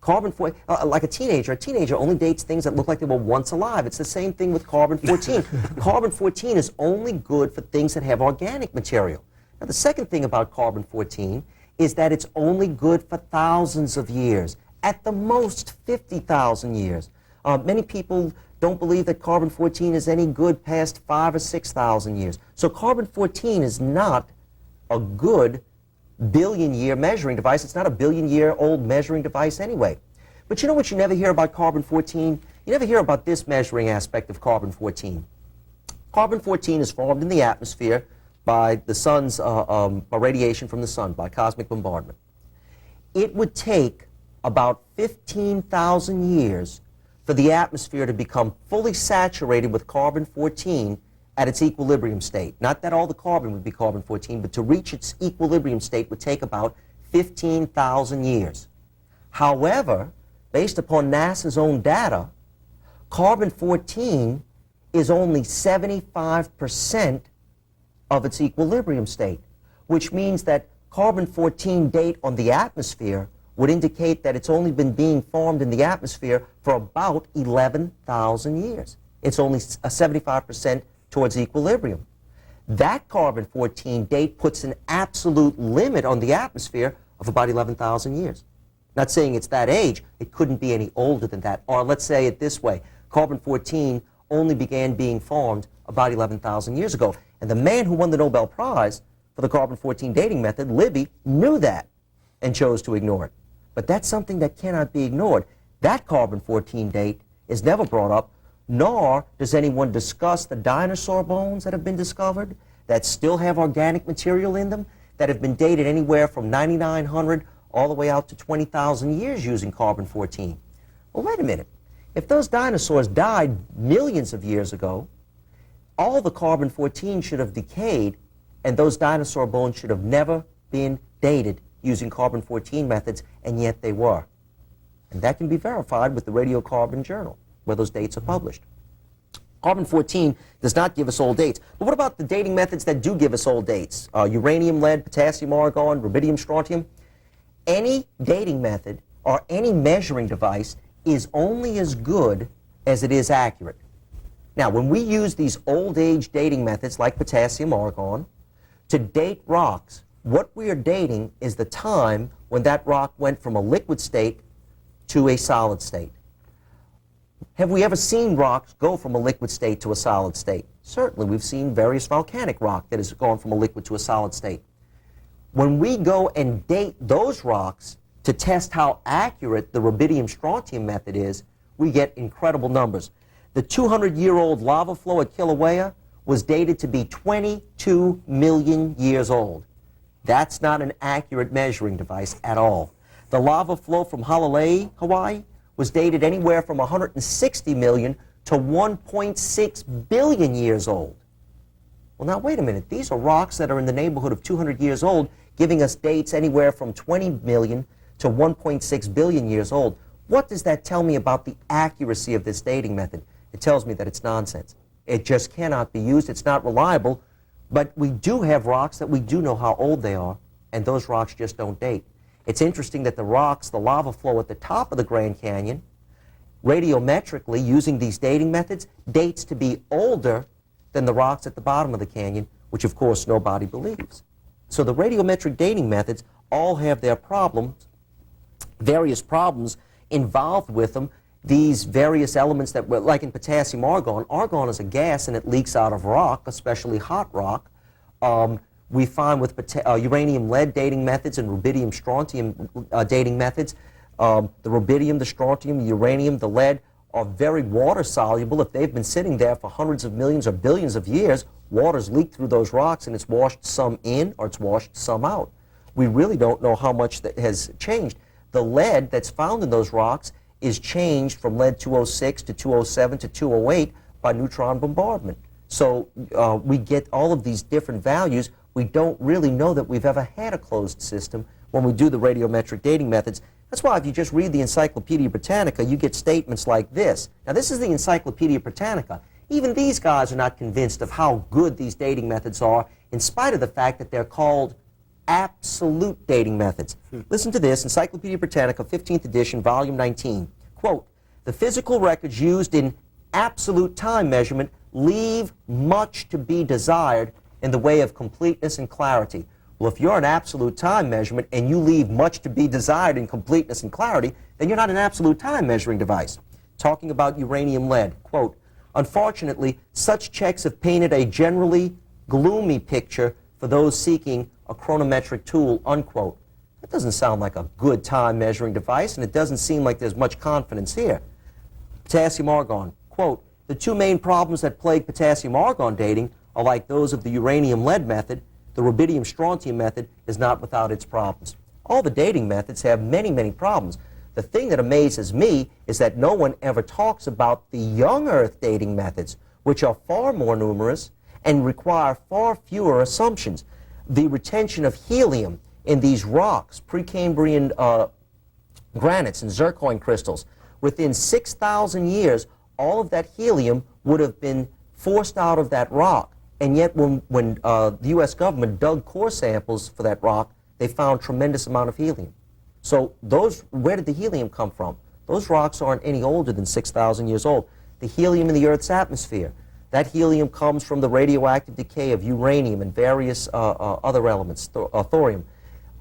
Carbon-14, like a teenager only dates things that look like they were once alive. It's the same thing with carbon-14. Carbon-14 is only good for things that have organic material. Now, the second thing about carbon-14 is that it's only good for thousands of years, at the most 50,000 years. Many people don't believe that carbon-14 is any good past 5,000 or 6,000 years. So carbon-14 is not a good billion-year measuring device. It's not a billion-year-old measuring device anyway. But you know what you never hear about carbon-14? You never hear about this measuring aspect of carbon-14. Carbon-14 is formed in the atmosphere by the sun's by radiation from the sun, by cosmic bombardment. It would take about 15,000 years for the atmosphere to become fully saturated with carbon-14 at its equilibrium state. Not that all the carbon would be carbon-14, but to reach its equilibrium state would take about 15,000 years. However, based upon NASA's own data, carbon-14 is only 75% of its equilibrium state, which means that carbon-14 date on the atmosphere would indicate that it's only been being formed in the atmosphere for about 11,000 years. It's only 75% towards equilibrium. That carbon-14 date puts an absolute limit on the atmosphere of about 11,000 years. Not saying it's that age, it couldn't be any older than that. Or let's say it this way, carbon-14 only began being formed about 11,000 years ago. And the man who won the Nobel Prize for the carbon-14 dating method, Libby, knew that and chose to ignore it. But that's something that cannot be ignored. That carbon-14 date is never brought up, nor does anyone discuss the dinosaur bones that have been discovered that still have organic material in them, that have been dated anywhere from 9,900 all the way out to 20,000 years using carbon-14. Well, wait a minute. If those dinosaurs died millions of years ago, all the carbon-14 should have decayed, and those dinosaur bones should have never been dated using carbon-14 methods, and yet they were. And that can be verified with the Radiocarbon Journal, where those dates are published. Carbon-14 does not give us old dates. But what about the dating methods that do give us old dates? Uranium, lead, potassium, argon, rubidium, strontium. Any dating method or any measuring device is only as good as it is accurate. Now, when we use these old-age dating methods like potassium, argon, to date rocks, what we are dating is the time when that rock went from a liquid state to a solid state. Have we ever seen rocks go from a liquid state to a solid state? Certainly, we've seen various volcanic rock that has gone from a liquid to a solid state. When we go and date those rocks to test how accurate the rubidium-strontium method is, we get incredible numbers. The 200-year-old lava flow at Kilauea was dated to be 22 million years old. That's not an accurate measuring device at all. The lava flow from Honolulu, Hawaii, was dated anywhere from 160 million to 1.6 billion years old. Well, now, wait a minute. These are rocks that are in the neighborhood of 200 years old, giving us dates anywhere from 20 million to 1.6 billion years old. What does that tell me about the accuracy of this dating method? It tells me that it's nonsense. It just cannot be used. It's not reliable. But we do have rocks that we do know how old they are, and those rocks just don't date. It's interesting that the rocks, the lava flow at the top of the Grand Canyon, radiometrically, using these dating methods, dates to be older than the rocks at the bottom of the canyon, which of course nobody believes. So the radiometric dating methods all have their problems, various problems involved with them. These various elements that were, like in potassium argon, argon is a gas and it leaks out of rock, especially hot rock. We find with uranium lead dating methods and rubidium strontium dating methods, the rubidium, the strontium, the uranium, the lead are very water soluble. If they've been sitting there for hundreds of millions or billions of years, water's leaked through those rocks and it's washed some in or it's washed some out. We really don't know how much that has changed. The lead that's found in those rocks is changed from lead 206 to 207 to 208 by neutron bombardment. So we get all of these different values. We don't really know that we've ever had a closed system when we do the radiometric dating methods. That's why if you just read the Encyclopedia Britannica, you get statements like this. Now, this is the Encyclopedia Britannica. Even these guys are not convinced of how good these dating methods are, in spite of the fact that they're called absolute dating methods. Listen to this, Encyclopedia Britannica, 15th edition, volume 19. Quote, "The physical records used in absolute time measurement leave much to be desired in the way of completeness and clarity." Well, if you're an absolute time measurement and you leave much to be desired in completeness and clarity, then you're not an absolute time measuring device. Talking about uranium lead, quote, "Unfortunately, such checks have painted a generally gloomy picture for those seeking a chronometric tool," unquote. That doesn't sound like a good time measuring device, and it doesn't seem like there's much confidence here. Potassium argon, quote, "The two main problems that plague potassium argon dating are like those of the uranium lead method. The rubidium strontium method is not without its problems." All the dating methods have many, many problems. The thing that amazes me is that no one ever talks about the young Earth dating methods, which are far more numerous and require far fewer assumptions. The retention of helium in these rocks, Precambrian granites and zircon crystals, within 6,000 years, all of that helium would have been forced out of that rock. And yet when the U.S. government dug core samples for that rock, they found tremendous amount of helium. So where did the helium come from? Those rocks aren't any older than 6,000 years old. The helium in the Earth's atmosphere, that helium comes from the radioactive decay of uranium and various other elements, thorium.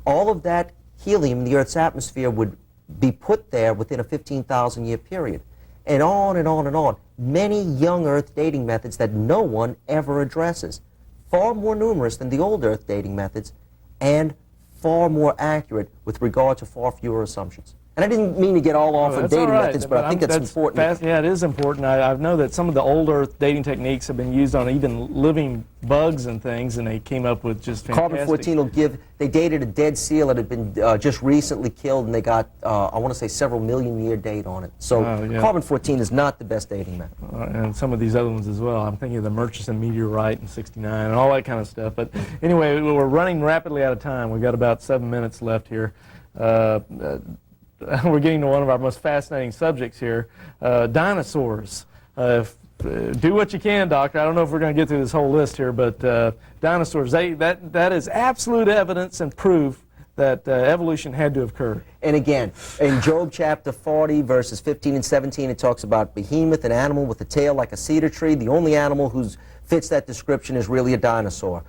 All of that helium in the Earth's atmosphere would be put there within a 15,000-year period. And on and on and on. Many young Earth dating methods that no one ever addresses. Far more numerous than the old Earth dating methods, and far more accurate with regard to far fewer assumptions. And I didn't mean to get all off on dating methods, but I think that's important. Yeah, it is important. I know that some of the old Earth dating techniques have been used on even living bugs and things, and they came up with just fantastic. Carbon-14 will give, they dated a dead seal that had been just recently killed, and they got, I want to say, several million-year date on it. So carbon-14 is not the best dating method. And some of these other ones as well. I'm thinking of the Murchison meteorite in '69 and all that kind of stuff. But anyway, we're running rapidly out of time. We've got about 7 minutes left here. We're getting to one of our most fascinating subjects here, dinosaurs. Do what you can, Doctor. I don't know if we're going to get through this whole list here, but dinosaurs, that is absolute evidence and proof that evolution had to have occurred. And again, in Job chapter 40, verses 15 and 17, it talks about behemoth, an animal with a tail like a cedar tree. The only animal who fits that description is really a dinosaur.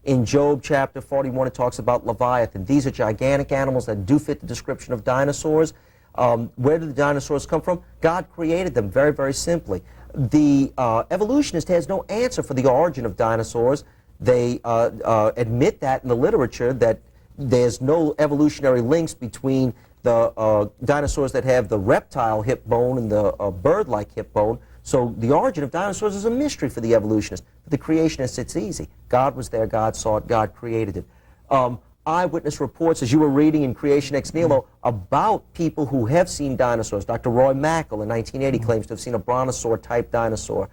In Job chapter 41, it talks about Leviathan. These are gigantic animals that do fit the description of dinosaurs. Where did the dinosaurs come from? God created them very, very simply. The evolutionist has no answer for the origin of dinosaurs. They admit that in the literature, that there's no evolutionary links between the dinosaurs that have the reptile hip bone and the bird-like hip bone. So the origin of dinosaurs is a mystery for the evolutionist. For the creationists, it's easy. God was there, God saw it, God created it. Eyewitness reports, as you were reading in Creation Ex Nihilo, about people who have seen dinosaurs. Dr. Roy Mackal in 1980 claims to have seen a brontosaur-type dinosaur.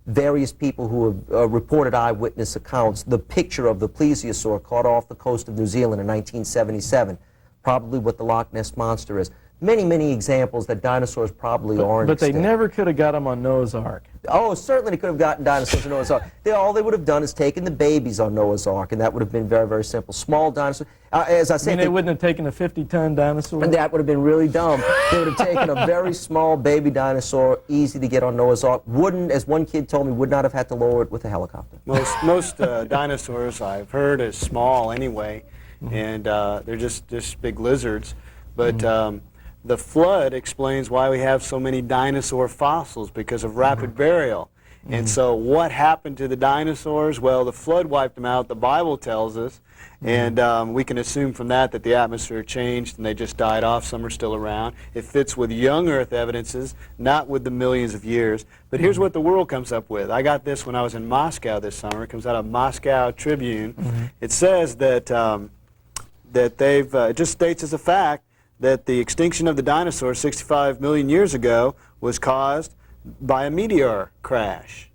Various people who have reported eyewitness accounts. The picture of the plesiosaur caught off the coast of New Zealand in 1977. Probably what the Loch Ness Monster is. many, many examples that dinosaurs probably aren't But they extinct. never could have got them on Noah's Ark. Oh, certainly they could have gotten dinosaurs on Noah's Ark. All they would have done is taken the babies on Noah's Ark, and that would have been very, very simple. Small dinosaurs. As I I said, mean, they wouldn't have taken a 50-ton dinosaur? and that would have been really dumb. They would have taken a very small baby dinosaur, easy to get on Noah's Ark. Wouldn't, as one kid told me, would not have had to lower it with a helicopter. Most dinosaurs I've heard is small anyway, and they're just big lizards. But the flood explains why we have so many dinosaur fossils, because of rapid burial. And so what happened to the dinosaurs? Well, the flood wiped them out, the Bible tells us, and we can assume from that that the atmosphere changed and they just died off. Some are still around. It fits with young Earth evidences, not with the millions of years. But here's what the world comes up with. I got this when I was in Moscow this summer. It comes out of Moscow Tribune. It says that, that they've, it just states as a fact that the extinction of the dinosaurs 65 million years ago was caused by a meteor crash.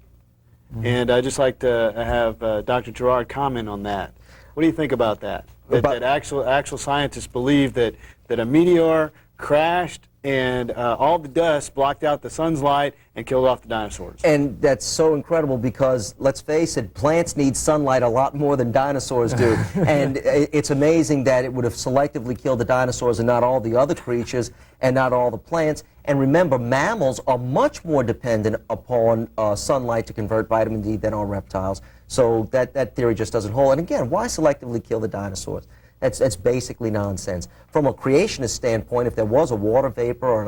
And I'd just like to have Dr. Gerard comment on that. What do you think about that? That actual scientists believe that a meteor crashed and all the dust blocked out the sun's light and killed off the dinosaurs. And that's so incredible because, let's face it, plants need sunlight a lot more than dinosaurs do. And it's amazing that it would have selectively killed the dinosaurs and not all the other creatures and not all the plants. And remember, mammals are much more dependent upon sunlight to convert vitamin D than are reptiles. So that theory just doesn't hold. And again, why selectively kill the dinosaurs? That's basically nonsense. From a creationist standpoint, if there was a water vapor or an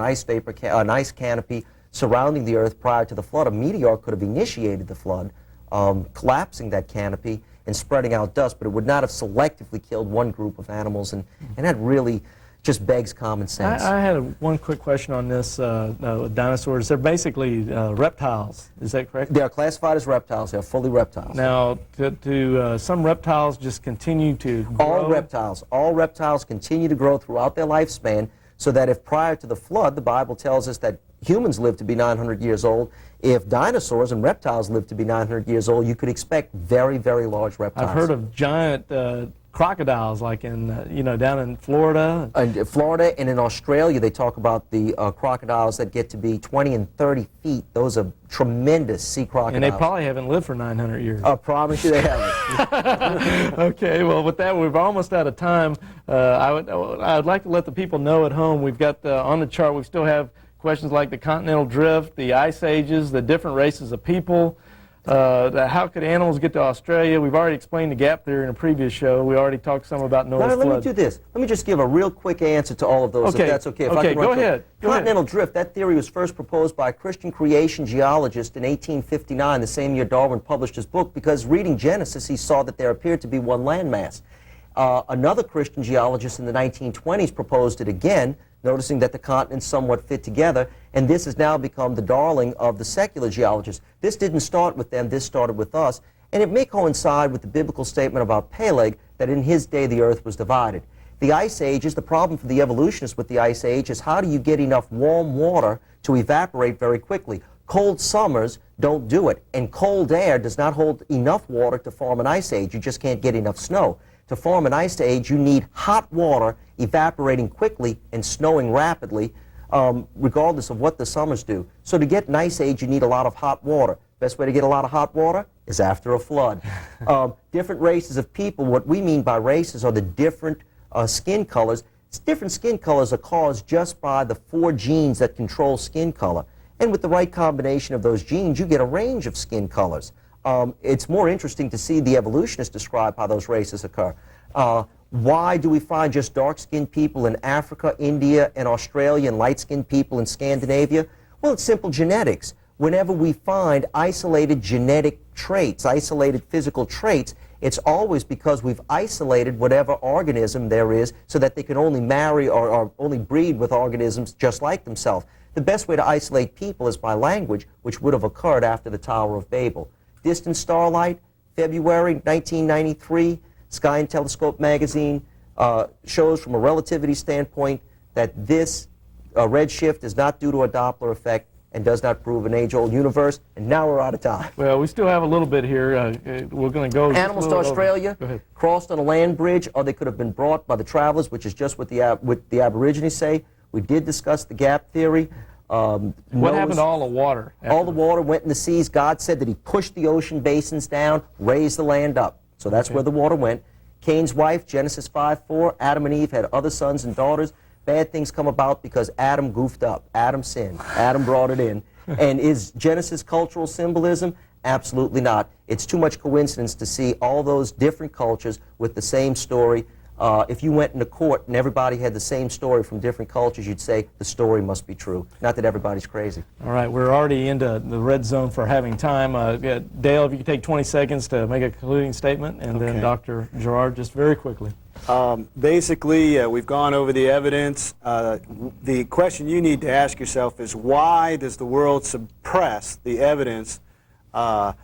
ice canopy surrounding the Earth prior to the flood, a meteor could have initiated the flood, collapsing that canopy and spreading out dust, but it would not have selectively killed one group of animals, and that really just begs common sense. I had one quick question on this. Dinosaurs, they're basically reptiles, is that correct? They are classified as reptiles. They are fully reptiles. Now, do some reptiles just continue to grow? All reptiles continue to grow throughout their lifespan, so that if prior to the flood, the Bible tells us that humans live to be 900 years old, if dinosaurs and reptiles live to be 900 years old, you could expect very, very large reptiles. I've heard of giant crocodiles, like in, down in Florida. In Florida and in Australia, they talk about the crocodiles that get to be 20 and 30 feet. Those are tremendous sea crocodiles. And they probably haven't lived for 900 years. I promise you they haven't. Okay, well, with that, we're almost out of time. I'd like to let the people know at home, we've got on the chart, we still have questions like the continental drift, the ice ages, the different races of people. How could animals get to Australia? We've already explained the gap theory in a previous show. We already talked some about Noah's flood. Let me do this. Let me just give a real quick answer to all of those, if that's okay. If I can run go through. ahead. Continental drift, that theory was first proposed by a Christian creation geologist in 1859, the same year Darwin published his book, because reading Genesis, he saw that there appeared to be one landmass. Another Christian geologist in the 1920s proposed it again, noticing that the continents somewhat fit together, and this has now become the darling of the secular geologists. This didn't start with them, this started with us, and it may coincide with the biblical statement about Peleg, that in his day the earth was divided. The ice ages, the problem for the evolutionists with the ice age is how do you get enough warm water to evaporate very quickly? Cold summers don't do it, and cold air does not hold enough water to form an ice age. You just can't get enough snow. To form an ice age, you need hot water evaporating quickly and snowing rapidly, regardless of what the summers do. So to get an ice age, you need a lot of hot water. Best way to get a lot of hot water is after a flood. Different races of people, what we mean by races are the different skin colors. Different skin colors are caused just by the 4 genes that control skin color. And with the right combination of those genes, you get a range of skin colors. It's more interesting to see the evolutionists describe how those races occur. Why do we find just dark-skinned people in Africa, India, and Australia, and light-skinned people in Scandinavia? Well, it's simple genetics. Whenever we find isolated genetic traits, isolated physical traits, it's always because we've isolated whatever organism there is so that they can only marry or only breed with organisms just like themselves. The best way to isolate people is by language, which would have occurred after the Tower of Babel. Distant starlight, February 1993, Sky and Telescope magazine shows from a relativity standpoint that this redshift is not due to a Doppler effect and does not prove an age-old universe. And now we're out of time. Well, we still have a little bit here. We're going to go. Animals to Australia, crossed on a land bridge, or they could have been brought by the travelers, which is just what the Aborigines say. We did discuss the gap theory. What happened to all the water? All the water went in the seas. God said that he pushed the ocean basins down, raised the land up. So that's where the water went. Cain's wife, Genesis 5:4, Adam and Eve had other sons and daughters. Bad things come about because Adam goofed up. Adam sinned. Adam brought it in. And is Genesis cultural symbolism? Absolutely not. It's too much coincidence to see all those different cultures with the same story. If you went into court and everybody had the same story from different cultures, you'd say the story must be true. Not that everybody's crazy. All right, we're already into the red zone for having time. Dale, if you could take 20 seconds to make a concluding statement, and then Dr. Gerard, just very quickly. Basically, we've gone over the evidence. The question you need to ask yourself is, why does the world suppress the evidence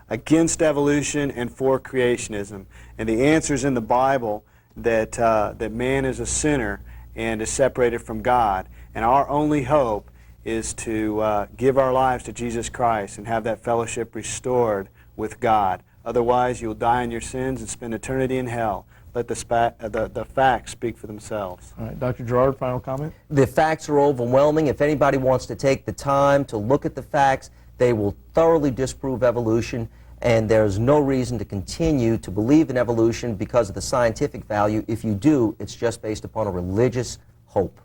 against evolution and for creationism? And the answer is in the Bible, that man is a sinner and is separated from God. And our only hope is to give our lives to Jesus Christ and have that fellowship restored with God. Otherwise, you'll die in your sins and spend eternity in hell. Let the facts speak for themselves. All right, Dr. Gerard, final comment? The facts are overwhelming. If anybody wants to take the time to look at the facts, they will thoroughly disprove evolution, and there's no reason to continue to believe in evolution because of the scientific value. If you do, it's just based upon a religious hope.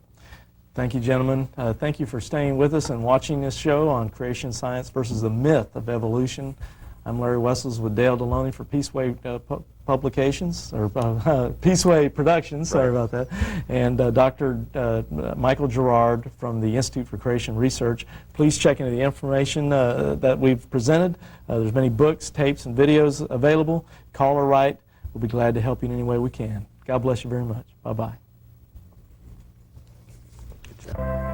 Thank you, gentlemen. Thank you for staying with us and watching this show on creation science versus the myth of evolution. I'm Larry Wessels with Dale Deloney for Peaceway Publications, or Peaceway Productions, sorry about that, and Dr. Michael Gerard from the Institute for Creation Research. Please check into the information that we've presented. There's many books, tapes, and videos available. Call or write. We'll be glad to help you in any way we can. God bless you very much. Bye-bye. Good job.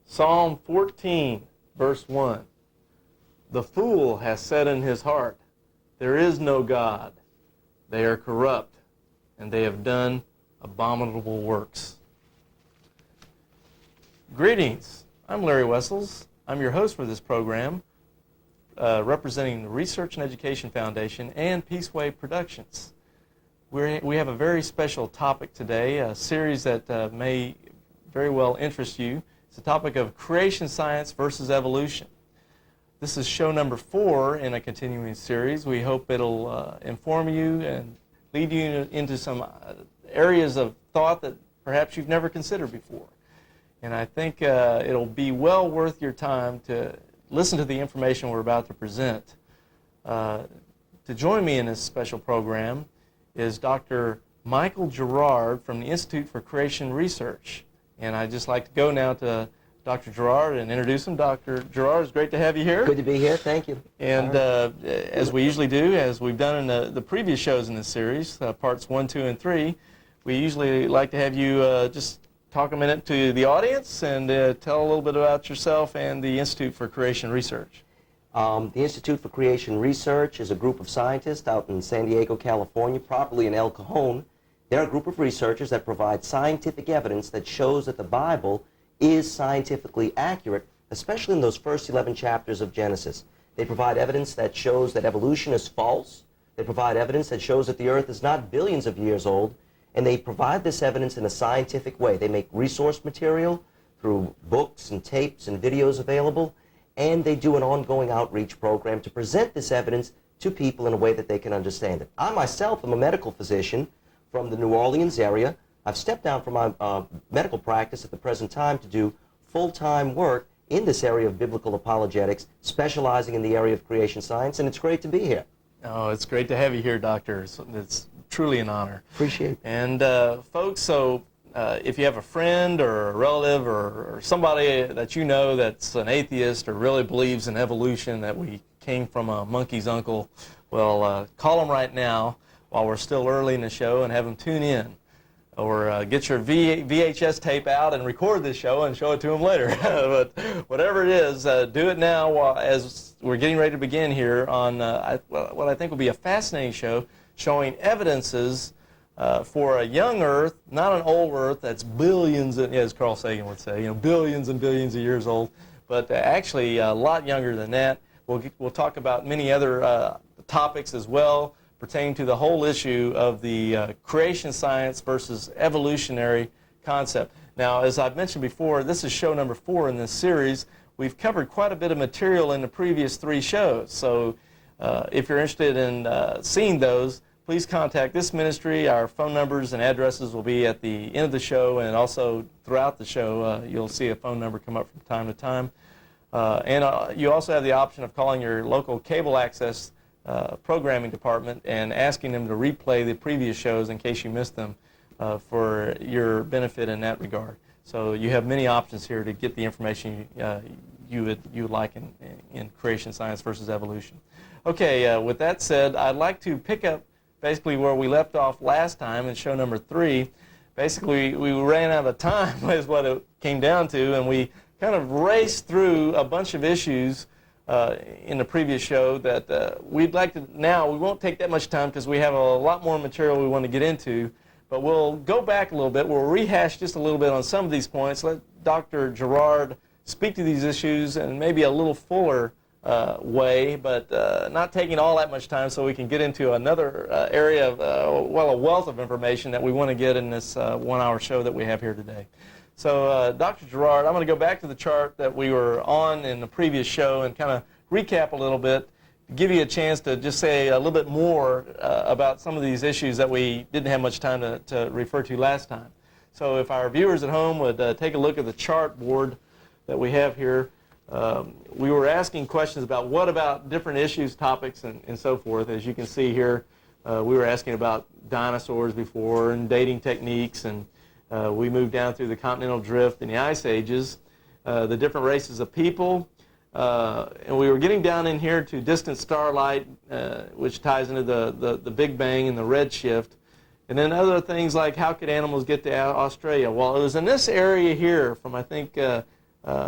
Psalm 14, verse 1. The fool has said in his heart, there is no God. They are corrupt, and they have done abominable works. Greetings. I'm Larry Wessels. I'm your host for this program, representing the Research and Education Foundation and Peaceway Productions. We have a very special topic today, a series that may very well interest you. It's the topic of creation science versus evolution. This is show number 4 in a continuing series. We hope it'll inform you and lead you into some areas of thought that perhaps you've never considered before. And I think it'll be well worth your time to listen to the information we're about to present. to join me in this special program is Dr. Michael Gerard from the Institute for Creation Research. And I'd just like to go now to Dr. Gerard and introduce him. Dr. Gerard, it's great to have you here. Good to be here. Thank you. And as we usually do, as we've done in the previous shows in this series, parts 1, 2, and 3, we usually like to have you just talk a minute to the audience and tell a little bit about yourself and the Institute for Creation Research. The Institute for Creation Research is a group of scientists out in San Diego, California, properly in El Cajon. They're a group of researchers that provide scientific evidence that shows that the Bible is scientifically accurate, especially in those first 11 chapters of Genesis. They provide evidence that shows that evolution is false. They provide evidence that shows that the earth is not billions of years old, and they provide this evidence in a scientific way. They make resource material through books and tapes and videos available, and they do an ongoing outreach program to present this evidence to people in a way that they can understand it. I myself am a medical physician from the New Orleans area. I've stepped down from my medical practice at the present time to do full-time work in this area of biblical apologetics, specializing in the area of creation science, and it's great to be here. Oh, it's great to have you here, Doctor. It's truly an honor. Appreciate it. And folks, so if you have a friend or a relative or somebody that you know that's an atheist or really believes in evolution, that we came from a monkey's uncle, well, call them right now while we're still early in the show and have them tune in. Or get your VHS tape out and record this show and show it to them later. But whatever it is, do it now as we're getting ready to begin here on what I think will be a fascinating show, showing evidences for a young Earth, not an old Earth that's billions, as Carl Sagan would say, billions and billions of years old, but actually a lot younger than that. We'll talk about many other topics as well, pertaining to the whole issue of the creation science versus evolutionary concept. Now, as I've mentioned before, this is show number 4 in this series. We've covered quite a bit of material in the previous 3 shows, so if you're interested in seeing those, please contact this ministry. Our phone numbers and addresses will be at the end of the show, and also throughout the show you'll see a phone number come up from time to time. And you also have the option of calling your local cable access programming department and asking them to replay the previous shows in case you missed them for your benefit in that regard. So you have many options here to get the information you would like in creation science versus evolution. Okay, with that said, I'd like to pick up basically where we left off last time in show number 3. Basically, we ran out of time is what it came down to, and we kind of raced through a bunch of issues in the previous show that we'd like to, now we won't take that much time because we have a lot more material we want to get into, but we'll go back a little bit. We'll rehash just a little bit on some of these points. Let Dr. Gerard speak to these issues in maybe a little fuller way, but not taking all that much time so we can get into another area of, a wealth of information that we want to get in this 1-hour show that we have here today. So, Dr. Gerard, I'm going to go back to the chart that we were on in the previous show and kind of recap a little bit, give you a chance to just say a little bit more about some of these issues that we didn't have much time to refer to last time. So if our viewers at home would take a look at the chart board that we have here, we were asking questions about what about different issues, topics, and so forth. As you can see here, we were asking about dinosaurs before and dating techniques, and we moved down through the continental drift and the ice ages, the different races of people, and we were getting down in here to distant starlight, which ties into the Big Bang and the redshift, and then other things like how could animals get to Australia. Well, it was in this area here from I think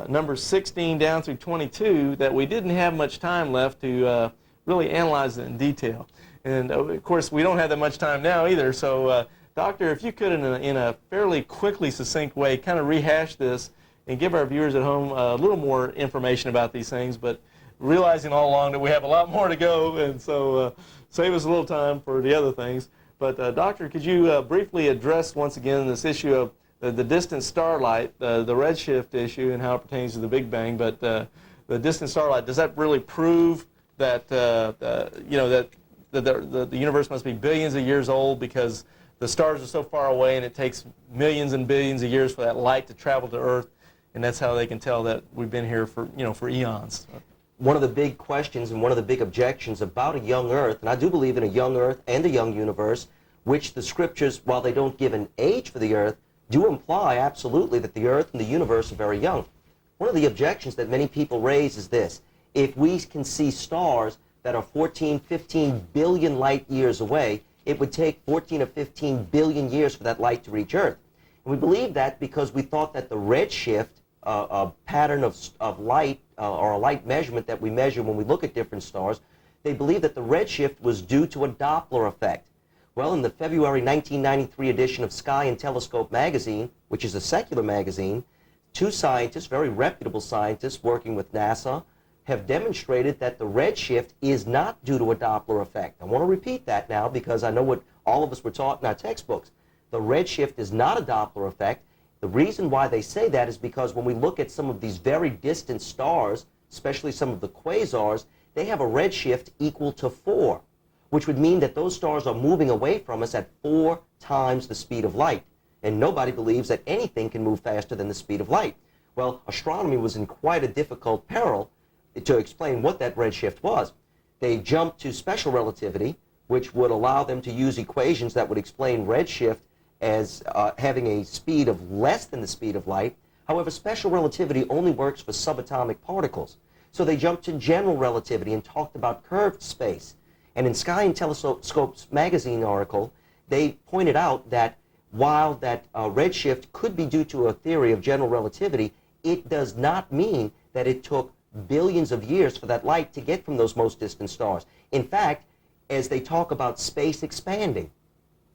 numbers 16 down through 22 that we didn't have much time left to really analyze it in detail. And of course, we don't have that much time now either, so Doctor, if you could, in a fairly quickly succinct way, kind of rehash this and give our viewers at home a little more information about these things, but realizing all along that we have a lot more to go, and so save us a little time for the other things. But Doctor, could you briefly address once again this issue of the distant starlight, the redshift issue, and how it pertains to the Big Bang? But the distant starlight, does that really prove that that the universe must be billions of years old because the stars are so far away and it takes millions and billions of years for that light to travel to Earth, and that's how they can tell that we've been here for eons? one of the big questions and one of the big objections about a young Earth, and I do believe in a young Earth and a young universe, which the Scriptures, while they don't give an age for the Earth, do imply absolutely that the Earth and the universe are very young. One of the objections that many people raise is this: if we can see stars that are 14, 15 billion light years away, it would take 14 or 15 billion years for that light to reach Earth. And we believe that because we thought that the redshift, a pattern of light, or a light measurement that we measure when we look at different stars, they believe that the redshift was due to a Doppler effect. Well, in the February 1993 edition of Sky and Telescope magazine, which is a secular magazine, two scientists, very reputable scientists working with NASA, have demonstrated that the redshift is not due to a Doppler effect. I want to repeat that now because I know what all of us were taught in our textbooks. The redshift is not a Doppler effect. The reason why they say that is because when we look at some of these very distant stars, especially some of the quasars, they have a redshift equal to 4, which would mean that those stars are moving away from us at 4 times the speed of light. And nobody believes that anything can move faster than the speed of light. Well, astronomy was in quite a difficult peril to explain what that redshift was. They jumped to special relativity, which would allow them to use equations that would explain redshift as having a speed of less than the speed of light. However, special relativity only works for subatomic particles. So they jumped to general relativity and talked about curved space. And in Sky and Telescope's magazine article, they pointed out that while that redshift could be due to a theory of general relativity, it does not mean that it took billions of years for that light to get from those most distant stars. In fact, as they talk about space expanding,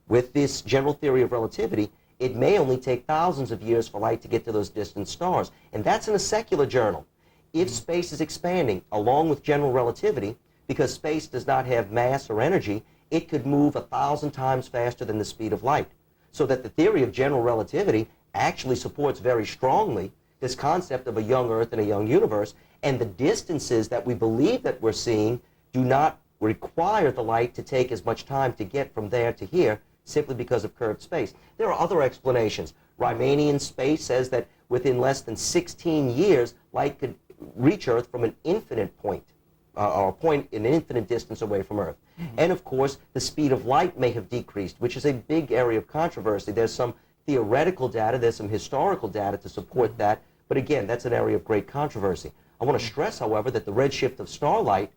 with this general theory of relativity, it may only take thousands of years for light to get to those distant stars. And that's in a secular journal. If space is expanding along with general relativity, because space does not have mass or energy, it could move 1,000 times faster than the speed of light. So that the theory of general relativity actually supports very strongly this concept of a young Earth and a young universe, and the distances that we believe that we're seeing do not require the light to take as much time to get from there to here, simply because of curved space. There are other explanations. Riemannian space says that within less than 16 years, light could reach Earth from an infinite point, or a point in an infinite distance away from Earth. Mm-hmm. And of course, the speed of light may have decreased, which is a big area of controversy. There's some theoretical data, there's some historical data to support that, but again, that's an area of great controversy. I want to stress, however, that the redshift of starlight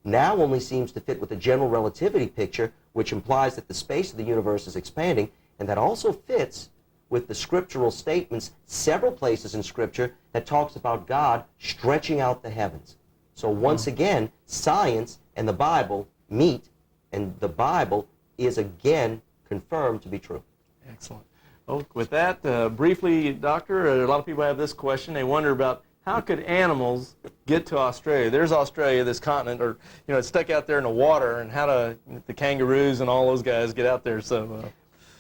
now only seems to fit with the general relativity picture, which implies that the space of the universe is expanding, and that also fits with the scriptural statements, several places in Scripture, that talks about God stretching out the heavens. So once again, science and the Bible meet, and the Bible is again confirmed to be true. Excellent. Well, with that, briefly, Doctor, a lot of people have this question. They wonder about how could animals get to Australia? There's Australia, this continent, or, you know, it's stuck out there in the water, and how do the kangaroos and all those guys get out there? So,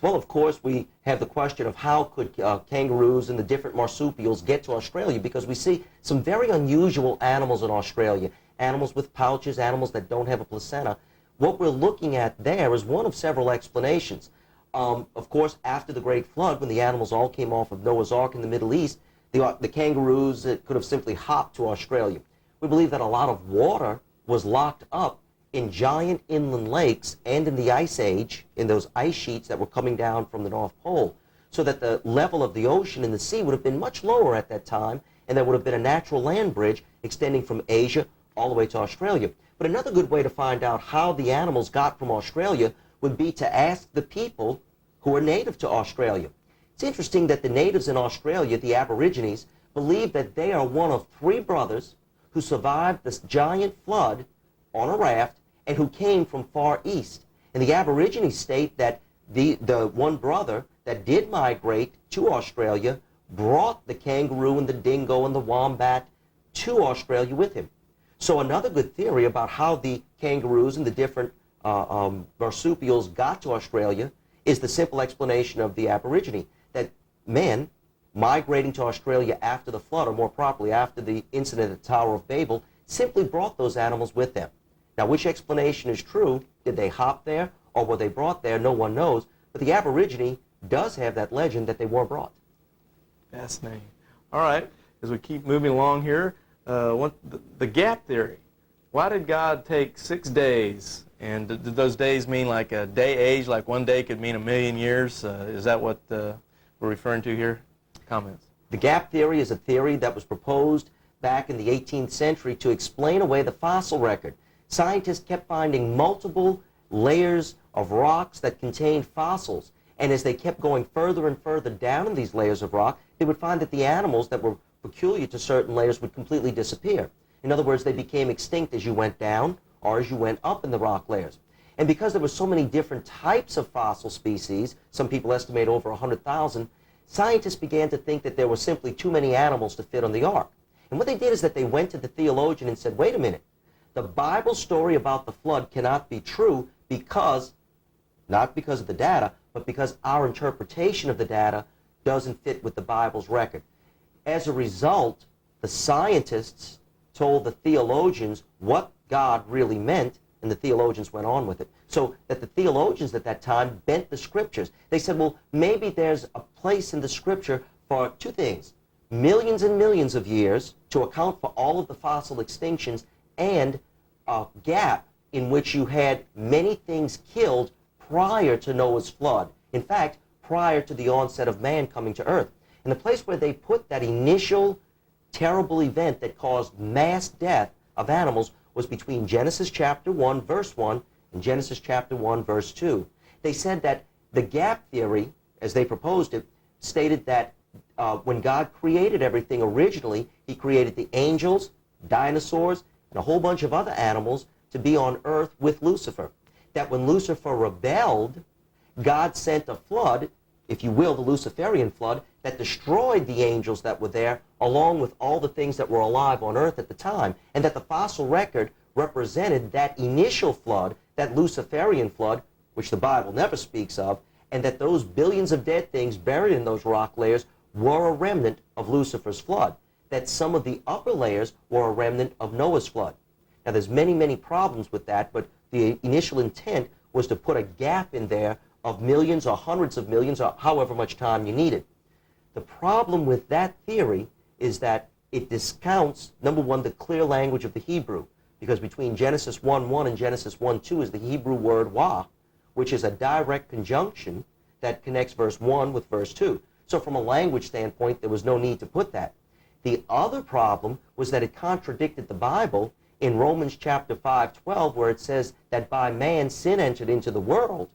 well, of course, we have the question of how could kangaroos and the different marsupials get to Australia, because we see some very unusual animals in Australia, animals with pouches, animals that don't have a placenta. What we're looking at there is one of several explanations. Of course, after the Great Flood, when the animals all came off of Noah's Ark in the Middle East, the kangaroos could have simply hopped to Australia. We believe that a lot of water was locked up in giant inland lakes and in the Ice Age, in those ice sheets that were coming down from the North Pole, so that the level of the ocean and the sea would have been much lower at that time, and there would have been a natural land bridge extending from Asia all the way to Australia. But another good way to find out how the animals got from Australia would be to ask the people who are native to Australia. It's interesting that the natives in Australia, the Aborigines, believe that they are one of 3 brothers who survived this giant flood on a raft and who came from far east. And the Aborigines state that the one brother that did migrate to Australia brought the kangaroo and the dingo and the wombat to Australia with him. So another good theory about how the kangaroos and the different marsupials got to Australia is the simple explanation of the Aborigine, that men migrating to Australia after the flood, or more properly after the incident at the Tower of Babel, simply brought those animals with them. Now, which explanation is true? Did they hop there, or were they brought there? No one knows. But the Aborigine does have that legend that they were brought. fascinating. All right, as we keep moving along here, the gap theory. Why did God take 6 days? And did those days mean like a day age, like one day could mean 1,000,000 years? Is that what we're referring to here? Comments? The gap theory is a theory that was proposed back in the 18th century to explain away the fossil record. Scientists kept finding multiple layers of rocks that contained fossils, and as they kept going further and further down in these layers of rock, they would find that the animals that were peculiar to certain layers would completely disappear. In other words, they became extinct as you went down or as you went up in the rock layers. And because there were so many different types of fossil species, some people estimate over 100,000, scientists began to think that there were simply too many animals to fit on the ark. And what they did is that they went to the theologian and said, wait a minute, the Bible story about the flood cannot be true because, not because of the data, but because our interpretation of the data doesn't fit with the Bible's record. As a result, the scientists told the theologians what God really meant, and the theologians went on with it. So that the theologians at that time bent the scriptures. They said, well, maybe there's a place in the scripture for two things: millions and millions of years to account for all of the fossil extinctions, and a gap in which you had many things killed prior to Noah's flood. In fact, prior to the onset of man coming to earth. And the place where they put that initial terrible event that caused mass death of animals was between Genesis chapter 1, verse 1, and Genesis chapter 1, verse 2. They said that the gap theory, as they proposed it, stated that when God created everything originally, he created the angels, dinosaurs, and a whole bunch of other animals to be on earth with Lucifer. That when Lucifer rebelled, God sent a flood, if you will, the Luciferian flood, that destroyed the angels that were there, along with all the things that were alive on earth at the time, and that the fossil record represented that initial flood, that Luciferian flood, which the Bible never speaks of, and that those billions of dead things buried in those rock layers were a remnant of Lucifer's flood, that some of the upper layers were a remnant of Noah's flood. Now, there's many, many problems with that, but the initial intent was to put a gap in there of millions or hundreds of millions or however much time you needed. The problem with that theory is that it discounts, number one, the clear language of the Hebrew, because between Genesis 1:1 and Genesis 1:2 is the Hebrew word wah, which is a direct conjunction that connects verse 1 with verse 2. So from a language standpoint, there was no need to put that. The other problem was that it contradicted the Bible in Romans chapter 5:12, where it says that by man sin entered into the world,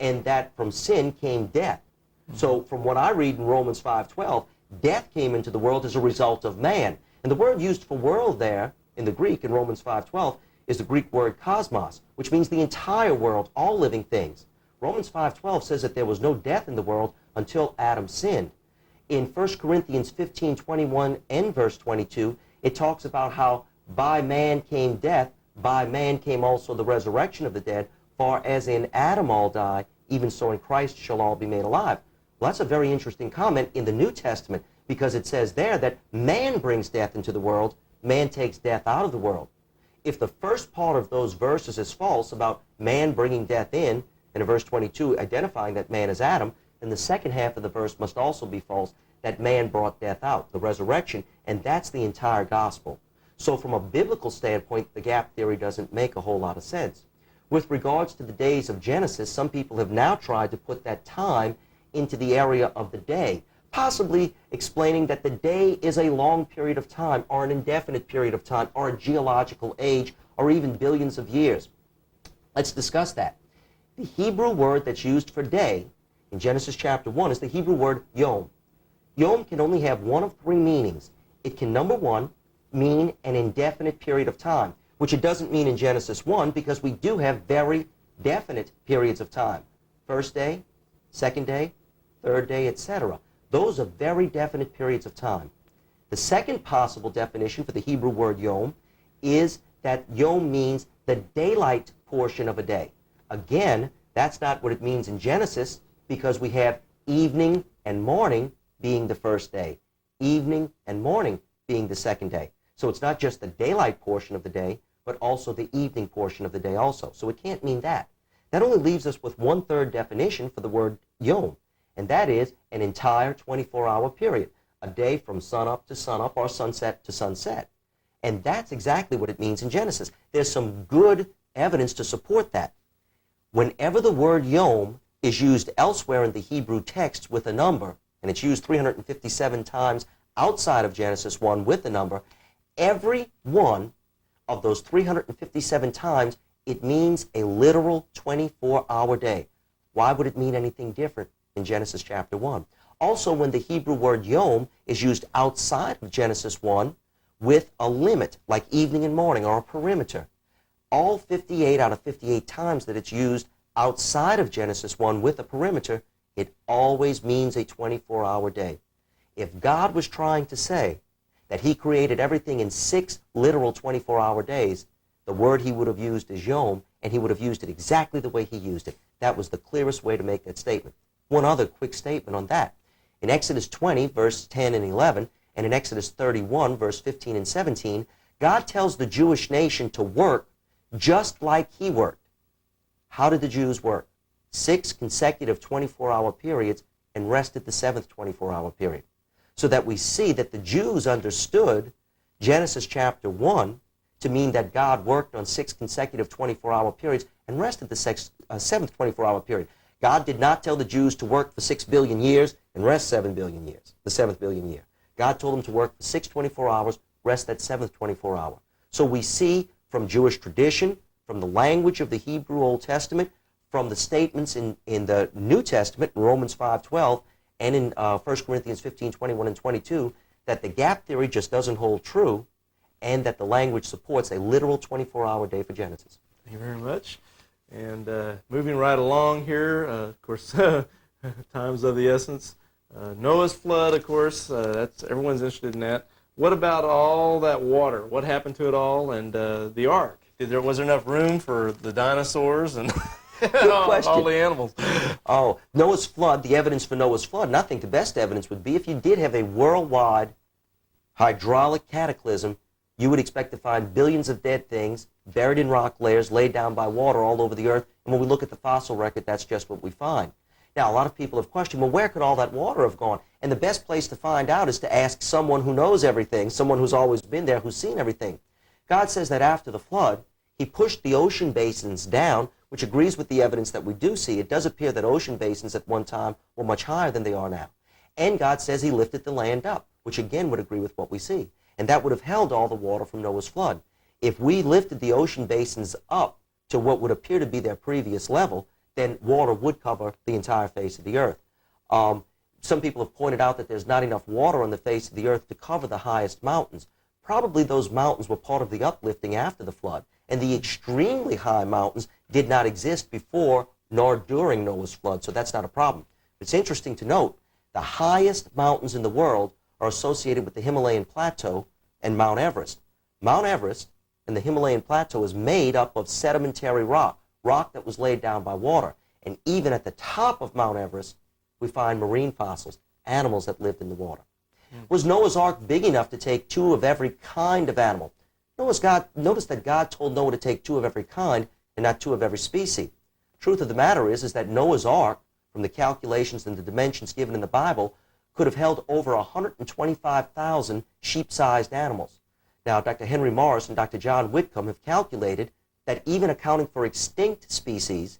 and that from sin came death. So from what I read in Romans 5:12, death came into the world as a result of man. And the word used for world there in the Greek in Romans 5:12 is the Greek word cosmos, which means the entire world, all living things. Romans 5:12 says that there was no death in the world until Adam sinned. In 1 Corinthians 15:21 and verse 22, it talks about how by man came death, by man came also the resurrection of the dead, for as in Adam all die, even so in Christ shall all be made alive. Well, that's a very interesting comment in the New Testament, because it says there that man brings death into the world, man takes death out of the world. If the first part of those verses is false about man bringing death in verse 22 identifying that man is Adam, then the second half of the verse must also be false, that man brought death out, the resurrection, and that's the entire gospel. So from a biblical standpoint, the gap theory doesn't make a whole lot of sense. With regards to the days of Genesis, some people have now tried to put that time into the area of the day, possibly explaining that the day is a long period of time, or an indefinite period of time, or a geological age, or even billions of years. Let's discuss that. The Hebrew word that's used for day in Genesis chapter 1 is the Hebrew word yom. Yom can only have one of three meanings. It can, number one, mean an indefinite period of time, which it doesn't mean in Genesis 1, because we do have very definite periods of time. First day, second day, third day, etc. Those are very definite periods of time. The second possible definition for the Hebrew word yom is that yom means the daylight portion of a day. Again, that's not what it means in Genesis, because we have evening and morning being the first day, evening and morning being the second day. So it's not just the daylight portion of the day, but also the evening portion of the day also. So it can't mean that. That only leaves us with one-third definition for the word yom, and that is an entire 24-hour period, a day from sunup to sunup or sunset to sunset. And that's exactly what it means in Genesis. There's some good evidence to support that. Whenever the word yom is used elsewhere in the Hebrew text with a number, and it's used 357 times outside of Genesis 1 with a number, every one of those 357 times, it means a literal 24-hour day. Why would it mean anything different in Genesis chapter 1? Also, when the Hebrew word yom is used outside of Genesis 1 with a limit, like evening and morning, or a perimeter, all 58 out of 58 times that it's used outside of Genesis 1 with a perimeter, it always means a 24-hour day. If God was trying to say that he created everything in 6 literal 24-hour days, the word he would have used is yom, and he would have used it exactly the way he used it. That was the clearest way to make that statement. One other quick statement on that. In Exodus 20, verse 10 and 11, and in Exodus 31, verse 15 and 17, God tells the Jewish nation to work just like he worked. How did the Jews work? 6 consecutive 24-hour periods and rested the 7th 24-hour period. So that we see that the Jews understood Genesis chapter 1 to mean that God worked on 6 consecutive 24-hour periods and rested the 7th 24-hour period. God did not tell the Jews to work for 6 billion years and rest 7 billion years, the 7th billion year. God told them to work for 6 24 hours, rest that 7th 24 hour. So we see from Jewish tradition, from the language of the Hebrew Old Testament, from the statements in the New Testament, Romans 5:12, and in 1 Corinthians 15:21 and 22, that the gap theory just doesn't hold true, and that the language supports a literal 24-hour day for Genesis. Thank you very much. And moving right along here, of course, time's of the essence. Noah's flood, of course, that's everyone's interested in that. What about all that water? What happened to it all? And the ark? Was there enough room for the dinosaurs and all the animals? Oh, Noah's flood, the evidence for Noah's flood, and I think the best evidence would be if you did have a worldwide hydraulic cataclysm, you would expect to find billions of dead things buried in rock layers, laid down by water all over the earth. And when we look at the fossil record, that's just what we find. Now, a lot of people have questioned, well, where could all that water have gone? And the best place to find out is to ask someone who knows everything, someone who's always been there, who's seen everything. God says that after the flood, he pushed the ocean basins down, which agrees with the evidence that we do see. It does appear that ocean basins at one time were much higher than they are now. And God says he lifted the land up, which again would agree with what we see. And that would have held all the water from Noah's flood. If we lifted the ocean basins up to what would appear to be their previous level, then water would cover the entire face of the earth. Some people have pointed out that there's not enough water on the face of the earth to cover the highest mountains. Probably those mountains were part of the uplifting after the flood, and the extremely high mountains did not exist before nor during Noah's flood, so that's not a problem. It's interesting to note the highest mountains in the world are associated with the Himalayan plateau and Mount Everest. Mount Everest and the Himalayan plateau is made up of sedimentary rock that was laid down by water. And even at the top of Mount Everest, we find marine fossils, animals that lived in the water. Was Noah's Ark big enough to take 2 of every kind of animal? Notice that God told Noah to take 2 of every kind and not 2 of every species. Truth of the matter is that Noah's Ark, from the calculations and the dimensions given in the Bible, could have held over 125,000 sheep-sized animals. Now, Dr. Henry Morris and Dr. John Whitcomb have calculated that even accounting for extinct species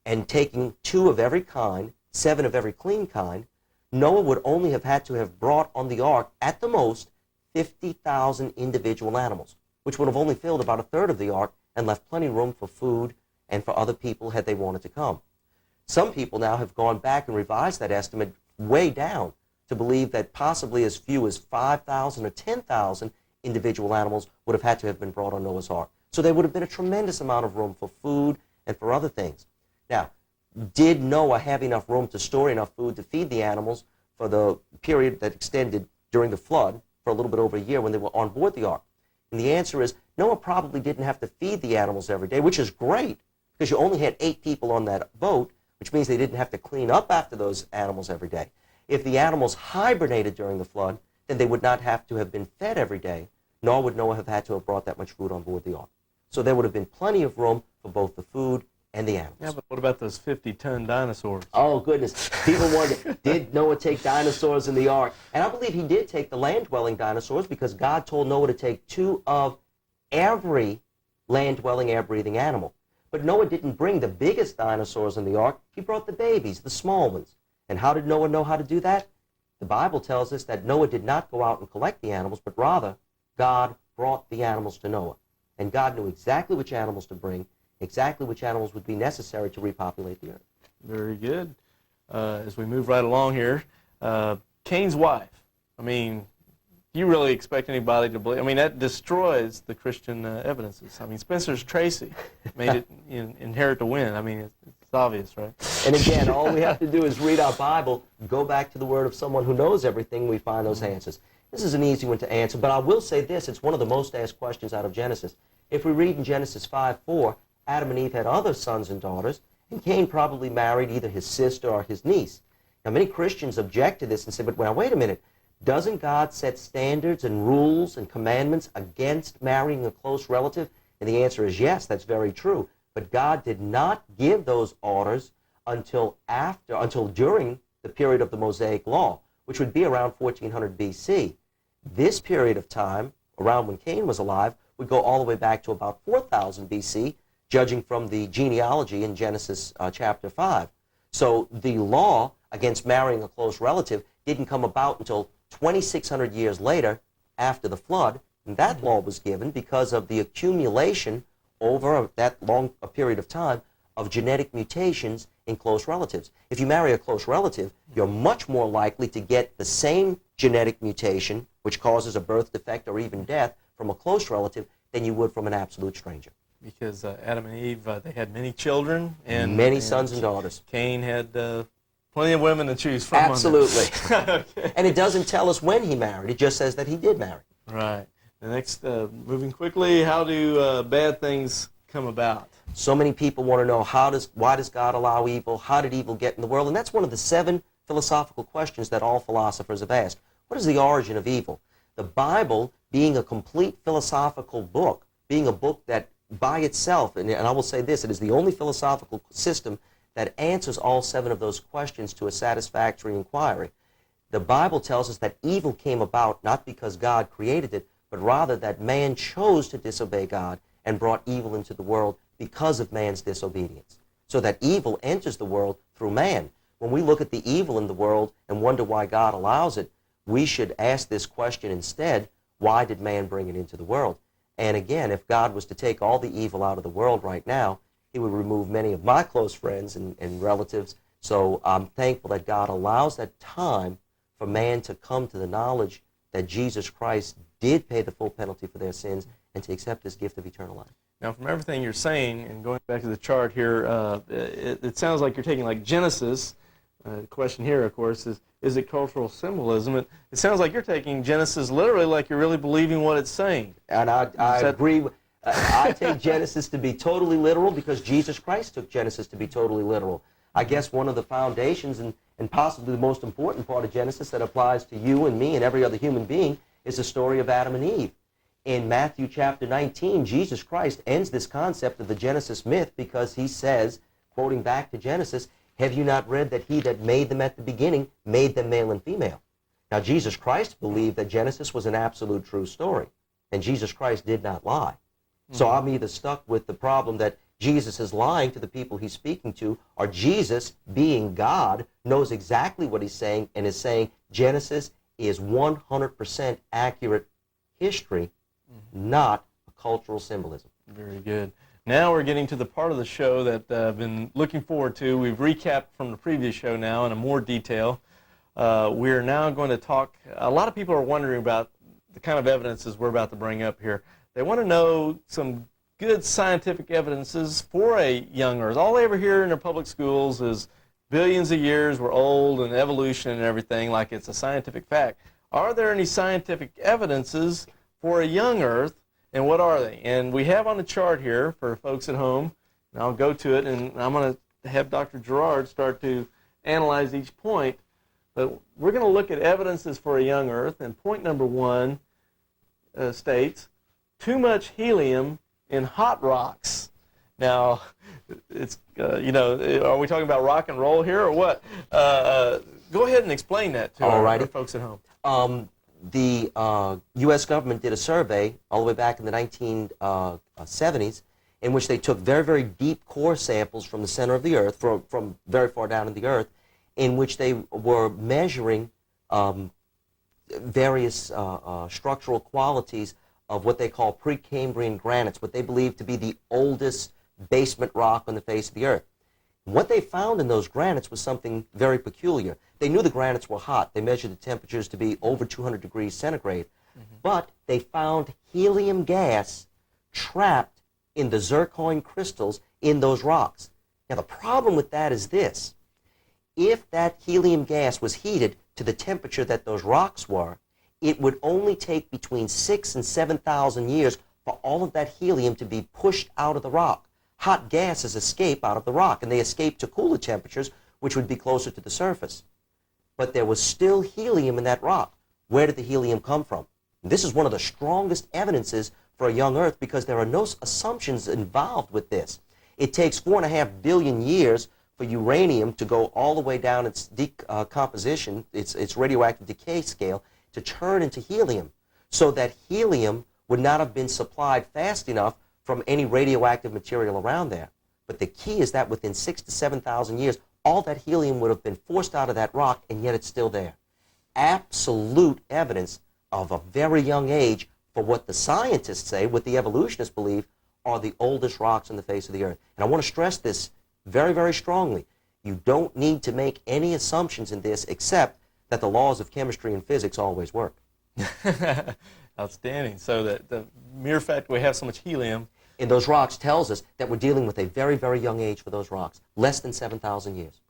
and taking 2 of every kind, 7 of every clean kind, Noah would only have had to have brought on the ark, at the most, 50,000 individual animals, which would have only filled about 1/3 of the ark and left plenty of room for food and for other people had they wanted to come. Some people now have gone back and revised that estimate way down to believe that possibly as few as 5,000 or 10,000 individual animals would have had to have been brought on Noah's Ark. So there would have been a tremendous amount of room for food and for other things. Now, did Noah have enough room to store enough food to feed the animals for the period that extended during the flood for a little bit over a year when they were on board the ark? And the answer is Noah probably didn't have to feed the animals every day, which is great because you only had 8 people on that boat, which means they didn't have to clean up after those animals every day. If the animals hibernated during the flood, then they would not have to have been fed every day, nor would Noah have had to have brought that much food on board the ark. So there would have been plenty of room for both the food and the animals. Yeah, but what about those 50-ton dinosaurs? Oh, goodness. People wonder, did Noah take dinosaurs in the ark? And I believe he did take the land-dwelling dinosaurs because God told Noah to take 2 of every land-dwelling, air-breathing animal. But Noah didn't bring the biggest dinosaurs in the ark. He brought the babies, the small ones. And how did Noah know how to do that? The Bible tells us that Noah did not go out and collect the animals, but rather God brought the animals to Noah. And God knew exactly which animals to bring, exactly which animals would be necessary to repopulate the earth. Very good. As we move right along here, Cain's wife. I mean, do you really expect anybody to believe? I mean, that destroys the Christian evidences. I mean, Spencer's Tracy made it inherit to win. I mean, it's obvious, right? And again, all we have to do is read our Bible, go back to the word of someone who knows everything, we find those answers. This is an easy one to answer, but I will say this, it's one of the most asked questions out of Genesis. If we read in Genesis 5:4, Adam and Eve had other sons and daughters, and Cain probably married either his sister or his niece. Now, many Christians object to this and say, but now, wait a minute. Doesn't God set standards and rules and commandments against marrying a close relative? And the answer is yes, that's very true. But God did not give those orders until during the period of the Mosaic Law, which would be around 1400 BC. This period of time, around when Cain was alive, would go all the way back to about 4000 BC, judging from the genealogy in Genesis chapter 5. So the law against marrying a close relative didn't come about until 2,600 years later after the flood, and that law was given because of the accumulation over that long a period of time of genetic mutations in close relatives. If you marry a close relative, you're much more likely to get the same genetic mutation, which causes a birth defect or even death, from a close relative than you would from an absolute stranger. Because Adam and Eve, they had many children. And many sons and daughters. Cain had plenty of women to choose from. Absolutely. Okay. And it doesn't tell us when he married. It just says that he did marry. Right. The next, moving quickly, how do bad things come about? So many people want to know why does God allow evil? How did evil get in the world? And that's one of the 7 philosophical questions that all philosophers have asked. What is the origin of evil? The Bible, being a complete philosophical book, being a book that by itself, and I will say this, it is the only philosophical system that answers all 7 of those questions to a satisfactory inquiry. The Bible tells us that evil came about not because God created it, but rather that man chose to disobey God and brought evil into the world because of man's disobedience. So that evil enters the world through man. When we look at the evil in the world and wonder why God allows it, we should ask this question instead, why did man bring it into the world? And again, if God was to take all the evil out of the world right now, he would remove many of my close friends and relatives. So I'm thankful that God allows that time for man to come to the knowledge that Jesus Christ did pay the full penalty for their sins and to accept this gift of eternal life. Now, from everything you're saying, and going back to the chart here, it sounds like you're taking like Genesis. The question here, of course, is it cultural symbolism? It sounds like you're taking Genesis literally, like you're really believing what it's saying. And I agree. I take Genesis to be totally literal because Jesus Christ took Genesis to be totally literal. I guess one of the foundations and possibly the most important part of Genesis that applies to you and me and every other human being is the story of Adam and Eve. In Matthew chapter 19, Jesus Christ ends this concept of the Genesis myth because he says, quoting back to Genesis, "Have you not read that he that made them at the beginning made them male and female?" Now, Jesus Christ believed that Genesis was an absolute true story, and Jesus Christ did not lie. So I'm either stuck with the problem that Jesus is lying to the people he's speaking to, or Jesus, being God, knows exactly what he's saying and is saying Genesis is 100% accurate history, not a cultural symbolism. Very good. Now we're getting to the part of the show that I've been looking forward to. We've recapped from the previous show now in more detail. We're now going to talk, a lot of people are wondering about the kind of evidences we're about to bring up here. They want to know some good scientific evidences for a young Earth. All they ever hear in their public schools is billions of years we're old and evolution and everything, like it's a scientific fact. Are there any scientific evidences for a young Earth, and what are they? And we have on the chart here for folks at home, and I'll go to it, and I'm going to have Dr. Gerard start to analyze each point. But we're going to look at evidences for a young Earth, and point number 1 states, too much helium in hot rocks. Now, it's, are we talking about rock and roll here or what? Go ahead and explain that to our folks at home. The U.S. government did a survey all the way back in the 1970s in which they took very, very deep core samples from the center of the Earth, from very far down in the Earth, in which they were measuring various structural qualities of what they call Precambrian granites, what they believe to be the oldest basement rock on the face of the Earth. And what they found in those granites was something very peculiar. They knew the granites were hot. They measured the temperatures to be over 200 degrees centigrade. But they found helium gas trapped in the zircon crystals in those rocks. Now, the problem with that is this. If that helium gas was heated to the temperature that those rocks were, it would only take between 6,000 and 7,000 years for all of that helium to be pushed out of the rock. Hot gases escape out of the rock, and they escape to cooler temperatures, which would be closer to the surface. But there was still helium in that rock. Where did the helium come from? And this is one of the strongest evidences for a young Earth because there are no assumptions involved with this. It takes 4.5 billion years for uranium to go all the way down its decomposition, its radioactive decay scale, to turn into helium. So that helium would not have been supplied fast enough from any radioactive material around there. But the key is that within 6,000 to 7,000 years, all that helium would have been forced out of that rock, and yet it's still there. Absolute evidence of a very young age for what the scientists say, what the evolutionists believe, are the oldest rocks on the face of the Earth. And I want to stress this very, very strongly. You don't need to make any assumptions in this except that the laws of chemistry and physics always work. Outstanding. So that the mere fact we have so much helium in those rocks tells us that we're dealing with a very, very young age for those rocks, less than 7,000 years.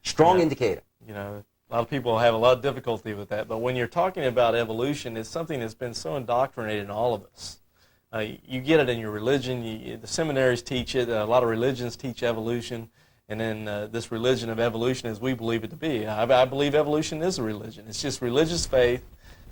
Strong indicator. A lot of people have a lot of difficulty with that, but when you're talking about evolution, it's something that's been so indoctrinated in all of us. You get it in your religion. The seminaries teach it. A lot of religions teach evolution. And then this religion of evolution as we believe it to be. I believe evolution is a religion. It's just religious faith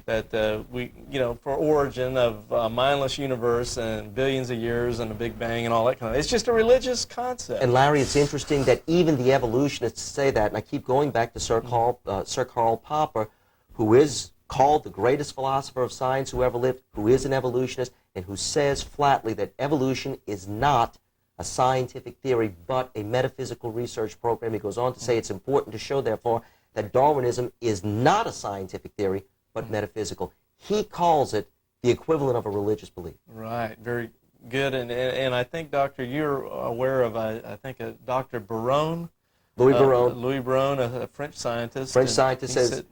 that for origin of a mindless universe and billions of years and a Big Bang and all that kind of. It's just a religious concept. And Larry, it's interesting that even the evolutionists say that, and I keep going back to Sir Karl Popper, who is called the greatest philosopher of science who ever lived, who is an evolutionist, and who says flatly that evolution is not a scientific theory, but a metaphysical research program. He goes on to say it's important to show, therefore, that Darwinism is not a scientific theory, but metaphysical. He calls it the equivalent of a religious belief. Right, very good. And I think, Doctor, you're aware of, I think, a Dr. Barone. Louis Barone. Louis Barone, a French scientist. French scientist says,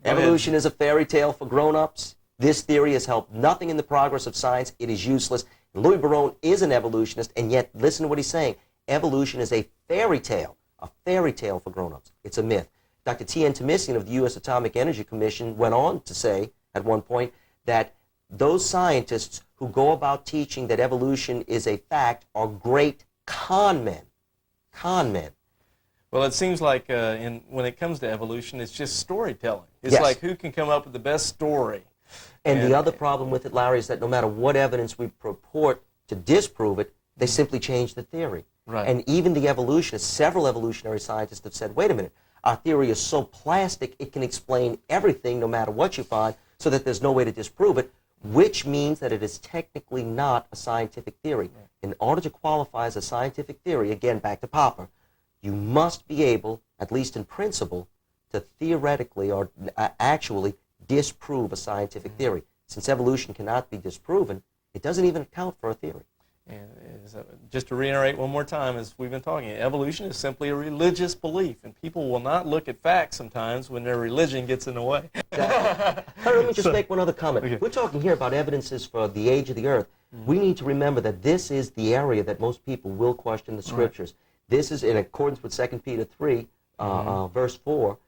evolution is a fairy tale for grown-ups. This theory has helped nothing in the progress of science. It is useless. Louis Barone is an evolutionist, and yet, listen to what he's saying. Evolution is a fairy tale for grown-ups. It's a myth. Dr. T.N. Thomissian of the U.S. Atomic Energy Commission went on to say, at one point, that those scientists who go about teaching that evolution is a fact are great con men. Con men. Well, it seems like when it comes to evolution, it's just storytelling. It's Yes. like who can come up with the best story. And the other problem with it, Larry, is that no matter what evidence we purport to disprove it, they simply change the theory. Right. And even the evolutionists, several evolutionary scientists have said, wait a minute, our theory is so plastic it can explain everything no matter what you find, so that there's no way to disprove it, which means that it is technically not a scientific theory. Right. In order to qualify as a scientific theory, again, back to Popper, you must be able, at least in principle, to theoretically or actually disprove a scientific theory. Since evolution cannot be disproven, it doesn't even account for a theory. And just to reiterate one more time, as we've been talking, evolution is simply a religious belief, and people will not look at facts sometimes when their religion gets in the way. Exactly. Let me just make one other comment. Okay. We're talking here about evidences for the age of the earth. We need to remember that this is the area that most people will question the scriptures. Right. This is in accordance with 2 Peter 3, verse 4.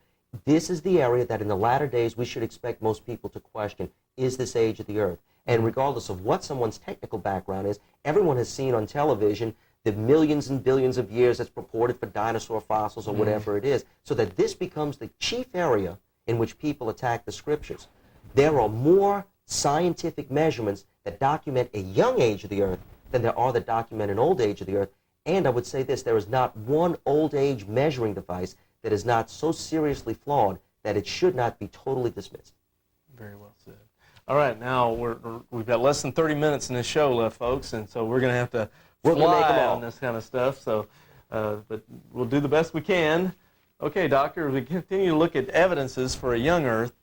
This is the area that in the latter days we should expect most people to question. Is this age of the earth? And regardless of what someone's technical background is, everyone has seen on television the millions and billions of years that's purported for dinosaur fossils or whatever it is, so that this becomes the chief area in which people attack the scriptures. There are more scientific measurements that document a young age of the earth than there are that document an old age of the earth, And I would say this, there is not one old age measuring device that is not so seriously flawed that it should not be totally dismissed. Very well said. All right, now we've got less than 30 minutes in this show left, folks, and so we're going to have to fly on this kind of stuff. So, but we'll do the best we can. Okay, Doctor, as we continue to look at evidences for a young Earth,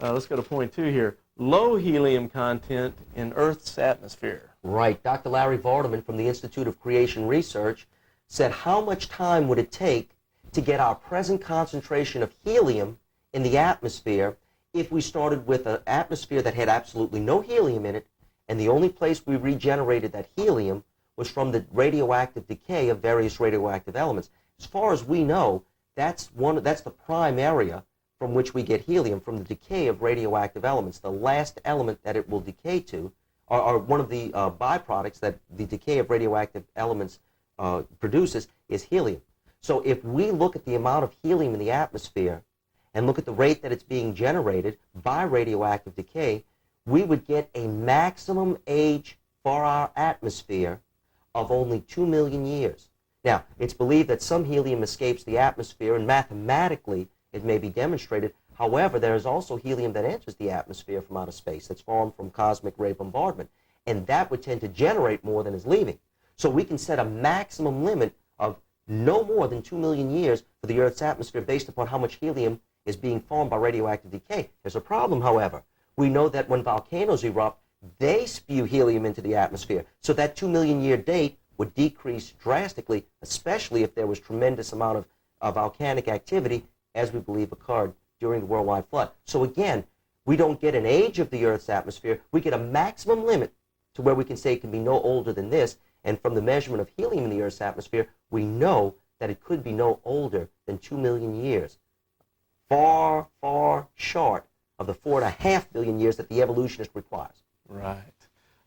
let's go to point 2 here. Low helium content in Earth's atmosphere. Right. Dr. Larry Vardaman from the Institute of Creation Research said, how much time would it take to get our present concentration of helium in the atmosphere if we started with an atmosphere that had absolutely no helium in it, and the only place we regenerated that helium was from the radioactive decay of various radioactive elements. As far as we know, that's the prime area from which we get helium, from the decay of radioactive elements. The last element that it will decay to, or one of the byproducts that the decay of radioactive elements produces, is helium. So if we look at the amount of helium in the atmosphere and look at the rate that it's being generated by radioactive decay, we would get a maximum age for our atmosphere of only 2 million years. Now, it's believed that some helium escapes the atmosphere, and mathematically it may be demonstrated. However, there is also helium that enters the atmosphere from outer space that's formed from cosmic ray bombardment, and that would tend to generate more than is leaving. So we can set a maximum limit of no more than 2 million years for the Earth's atmosphere based upon how much helium is being formed by radioactive decay. There's a problem, however. We know that when volcanoes erupt, they spew helium into the atmosphere. So that 2 million year date would decrease drastically, especially if there was tremendous amount of volcanic activity, as we believe occurred during the worldwide flood. So again, we don't get an age of the Earth's atmosphere. We get a maximum limit to where we can say it can be no older than this. And from the measurement of helium in the Earth's atmosphere, we know that it could be no older than 2 million years. Far, far short of the 4.5 billion years that the evolutionist requires. Right.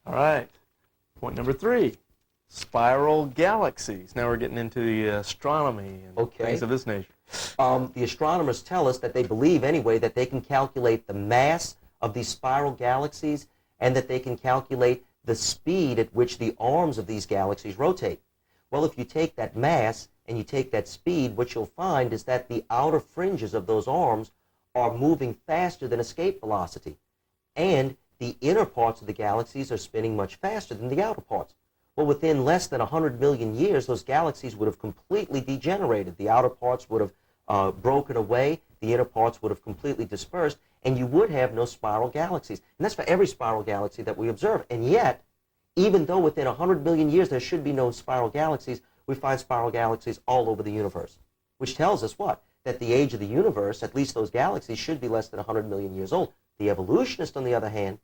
All right. Point number 3, spiral galaxies. Now we're getting into the astronomy and things of this nature. The astronomers tell us that they believe, anyway, that they can calculate the mass of these spiral galaxies and that they can calculate the speed at which the arms of these galaxies rotate. Well, if you take that mass and you take that speed, what you'll find is that the outer fringes of those arms are moving faster than escape velocity. And the inner parts of the galaxies are spinning much faster than the outer parts. Well, within less than 100 million years, those galaxies would have completely degenerated. The outer parts would have broken away, the inner parts would have completely dispersed, and you would have no spiral galaxies. And that's for every spiral galaxy that we observe. And yet, even though within 100 million years there should be no spiral galaxies, we find spiral galaxies all over the universe. Which tells us what? That the age of the universe, at least those galaxies, should be less than 100 million years old. The evolutionist, on the other hand,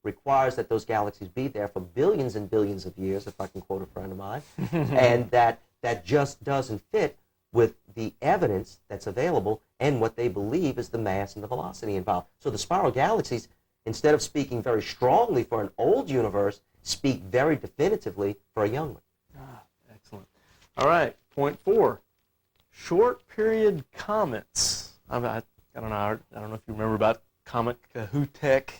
requires that those galaxies be there for billions and billions of years, if I can quote a friend of mine, and that just doesn't fit with the evidence that's available and what they believe is the mass and the velocity involved. So the spiral galaxies, instead of speaking very strongly for an old universe, speak very definitively for a young one. Excellent. All right, point 4, short period comets. I don't know if you remember about Comet Kahutek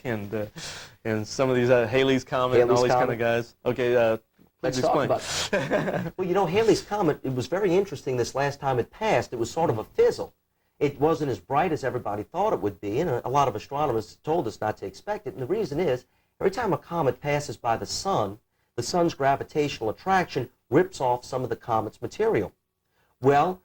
and some of these Halley's Comet and all these kind of guys. Okay, Let's explain. talk about it. Well, you know, Halley's Comet, it was very interesting this last time it passed. It was sort of a fizzle. It wasn't as bright as everybody thought it would be, and a lot of astronomers told us not to expect it. And the reason is, every time a comet passes by the sun's gravitational attraction rips off some of the comet's material. Well,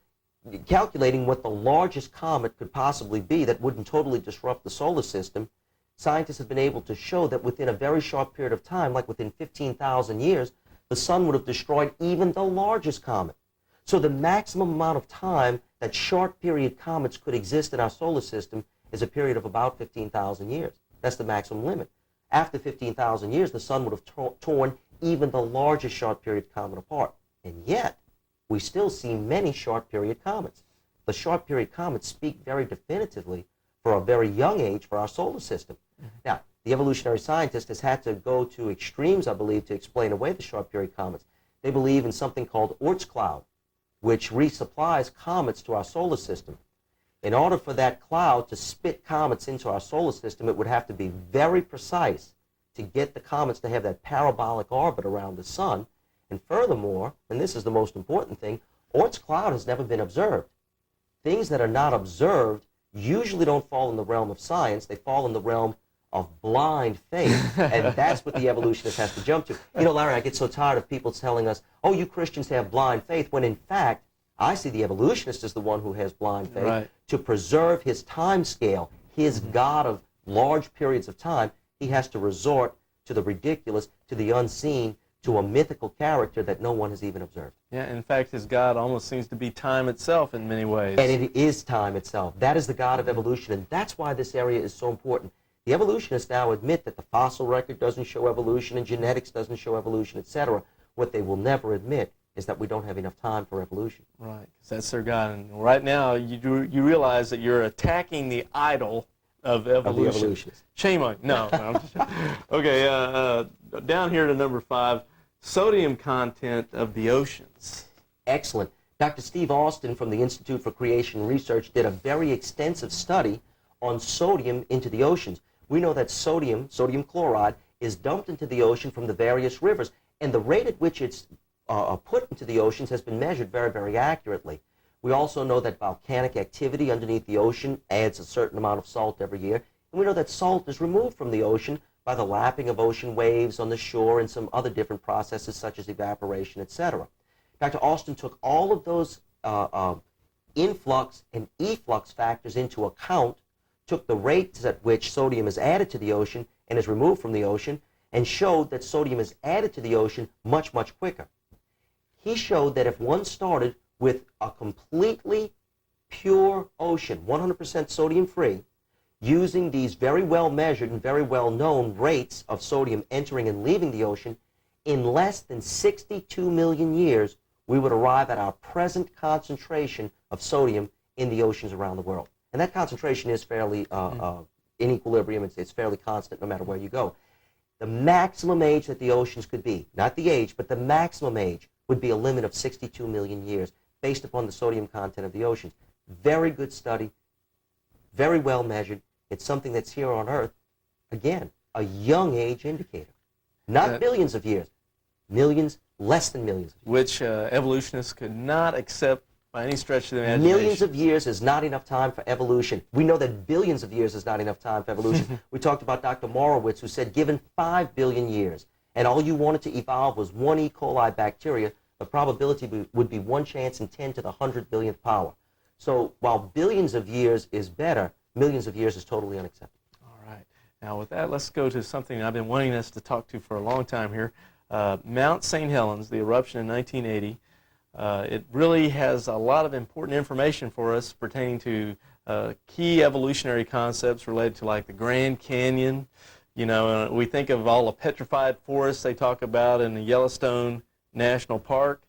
calculating what the largest comet could possibly be that wouldn't totally disrupt the solar system, scientists have been able to show that within a very short period of time, like within 15,000 years, the sun would have destroyed even the largest comet. So the maximum amount of time that short period comets could exist in our solar system is a period of about 15,000 years. That's the maximum limit. After 15,000 years, the sun would have torn even the largest short period comet apart. And yet, we still see many short period comets. The short period comets speak very definitively for a very young age for our solar system. Now, the evolutionary scientist has had to go to extremes, I believe, to explain away the short period comets. They believe in something called Oort's cloud, which resupplies comets to our solar system. In order for that cloud to spit comets into our solar system, it would have to be very precise to get the comets to have that parabolic orbit around the sun. And furthermore, and this is the most important thing, Oort's cloud has never been observed. Things that are not observed usually don't fall in the realm of science. They fall in the realm of blind faith, and that's what the evolutionist has to jump to. You know, Larry, I get so tired of people telling us, oh, you Christians have blind faith, when in fact, I see the evolutionist as the one who has blind faith. Right. To preserve his time scale, his God of large periods of time, he has to resort to the ridiculous, to the unseen, to a mythical character that no one has even observed. Yeah, in fact, his God almost seems to be time itself in many ways. And it is time itself. That is the God of evolution, and that's why this area is so important. The evolutionists now admit that the fossil record doesn't show evolution and genetics doesn't show evolution, etc. What they will never admit is that we don't have enough time for evolution. Right, because that's their God. And right now, you realize that you're attacking the idol of evolution. Of the evolutionists. Shame on you. No, I'm just, okay, down here to number 5, sodium content of the oceans. Excellent. Dr. Steve Austin from the Institute for Creation Research did a very extensive study on sodium into the oceans. We know that sodium chloride, is dumped into the ocean from the various rivers, and the rate at which it's put into the oceans has been measured very, very accurately. We also know that volcanic activity underneath the ocean adds a certain amount of salt every year, and we know that salt is removed from the ocean by the lapping of ocean waves on the shore and some other different processes such as evaporation, etc. Dr. Austin took all of those influx and efflux factors into account, took the rates at which sodium is added to the ocean and is removed from the ocean, and showed that sodium is added to the ocean much, much quicker. He showed that if one started with a completely pure ocean, 100% sodium-free, using these very well measured and very well known rates of sodium entering and leaving the ocean, in less than 62 million years, we would arrive at our present concentration of sodium in the oceans around the world. And that concentration is fairly in equilibrium. It's fairly constant no matter where you go. The maximum age that the oceans could be, not the age, but the maximum age, would be a limit of 62 million years based upon the sodium content of the oceans. Very good study, very well measured. It's something that's here on Earth. Again, a young age indicator. Not billions of years, millions, less than millions of years. Which evolutionists could not accept by any stretch of the imagination. Millions of years is not enough time for evolution. We know that billions of years is not enough time for evolution. We talked about Dr. Morowitz, who said given 5 billion years, and all you wanted to evolve was one E. coli bacteria, the probability would be 1 chance in 10 to the 100 billionth power. So while billions of years is better, millions of years is totally unacceptable. All right. Now with that, let's go to something I've been wanting us to talk to for a long time here. Mount St. Helens, the eruption in 1980. It really has a lot of important information for us pertaining to key evolutionary concepts related to like the Grand Canyon. You know, we think of all the petrified forests they talk about in the Yellowstone National Park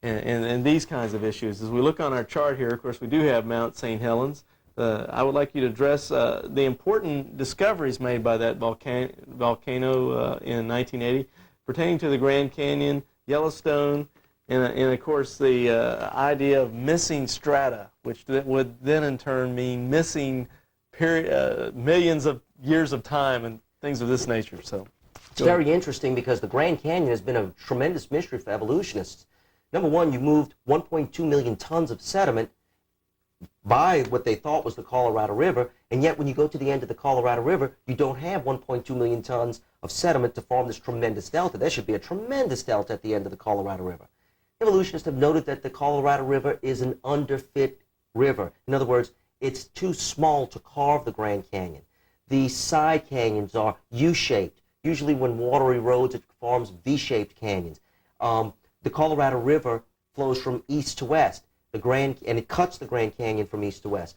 and these kinds of issues. As we look on our chart here, of course, we do have Mount St. Helens. I would like you to address the important discoveries made by that volcano in 1980 pertaining to the Grand Canyon, Yellowstone, and of course the idea of missing strata, which would then in turn mean missing millions of years of time and things of this nature. So it's very interesting because the Grand Canyon has been a tremendous mystery for evolutionists. Number one, you moved 1.2 million tons of sediment by what they thought was the Colorado River, and yet when you go to the end of the Colorado River, you don't have 1.2 million tons of sediment to form this tremendous delta. There should be a tremendous delta at the end of the Colorado River. Evolutionists have noted that the Colorado River is an underfit river. In other words, it's too small to carve the Grand Canyon. The side canyons are U-shaped. Usually when water erodes, it forms V-shaped canyons. The Colorado River flows from east to west, and it cuts the Grand Canyon from east to west.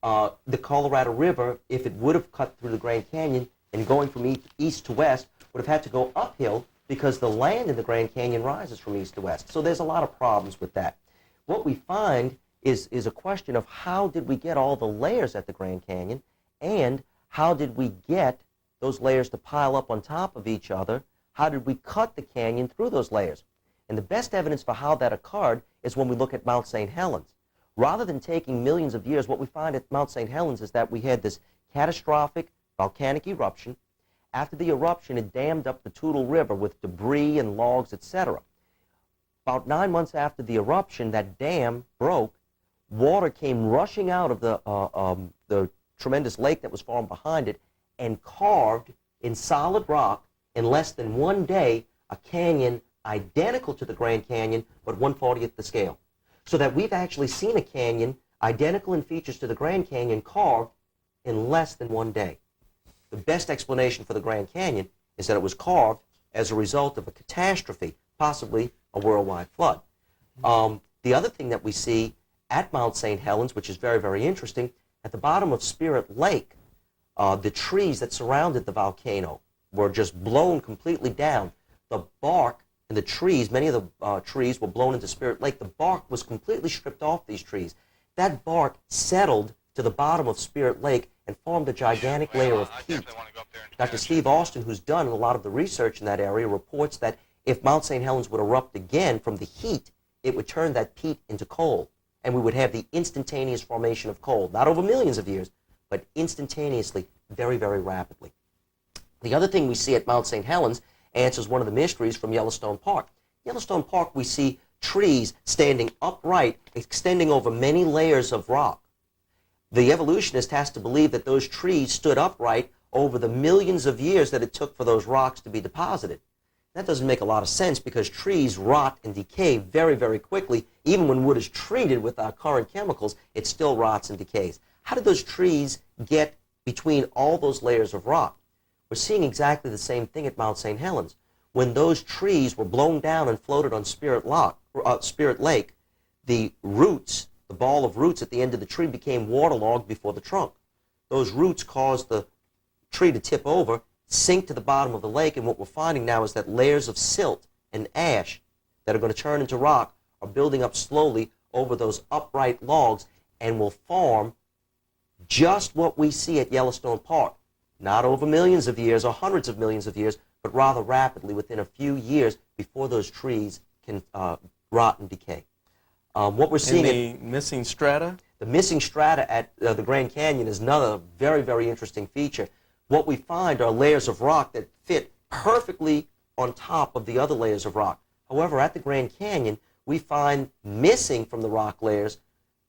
The Colorado River, if it would have cut through the Grand Canyon and going from east to west, would have had to go uphill because the land in the Grand Canyon rises from east to west. So there's a lot of problems with that. What we find is a question of how did we get all the layers at the Grand Canyon, and how did we get those layers to pile up on top of each other? How did we cut the canyon through those layers? And the best evidence for how that occurred is when we look at Mount St. Helens. Rather than taking millions of years, what we find at Mount St. Helens is that we had this catastrophic volcanic eruption. After the eruption, it dammed up the Toutle River with debris and logs, etc. About 9 months after the eruption, that dam broke. Water came rushing out of the tremendous lake that was formed behind it and carved in solid rock in less than 1 day a canyon identical to the Grand Canyon, but 1/40th the scale. So that we've actually seen a canyon identical in features to the Grand Canyon carved in less than 1 day. The best explanation for the Grand Canyon is that it was carved as a result of a catastrophe, possibly a worldwide flood. The other thing that we see at Mount St. Helens, which is very, very interesting, at the bottom of Spirit Lake, the trees that surrounded the volcano were just blown completely down. The bark and the trees, many of the trees were blown into Spirit Lake. The bark was completely stripped off these trees. That bark settled to the bottom of Spirit Lake and formed a gigantic layer of peat. Dr. Steve Austin, who's done a lot of the research in that area, reports that if Mount St. Helens would erupt again from the heat, it would turn that peat into coal, and we would have the instantaneous formation of coal, not over millions of years, but instantaneously, very, very rapidly. The other thing we see at Mount St. Helens answers one of the mysteries from Yellowstone Park. Yellowstone Park, we see trees standing upright, extending over many layers of rock. The evolutionist has to believe that those trees stood upright over the millions of years that it took for those rocks to be deposited. That doesn't make a lot of sense because trees rot and decay very, very quickly. Even when wood is treated with our current chemicals, it still rots and decays. How did those trees get between all those layers of rock? We're seeing exactly the same thing at Mount St. Helens. When those trees were blown down and floated on Spirit Lake, the roots, the ball of roots at the end of the tree became waterlogged before the trunk. Those roots caused the tree to tip over, sink to the bottom of the lake, and what we're finding now is that layers of silt and ash that are going to turn into rock are building up slowly over those upright logs and will form just what we see at Yellowstone Park. Not over millions of years or hundreds of millions of years, but rather rapidly within a few years before those trees can rot and decay. What we're seeing the missing strata? The missing strata at the Grand Canyon is another very, very interesting feature. What we find are layers of rock that fit perfectly on top of the other layers of rock. However, at the Grand Canyon, we find missing from the rock layers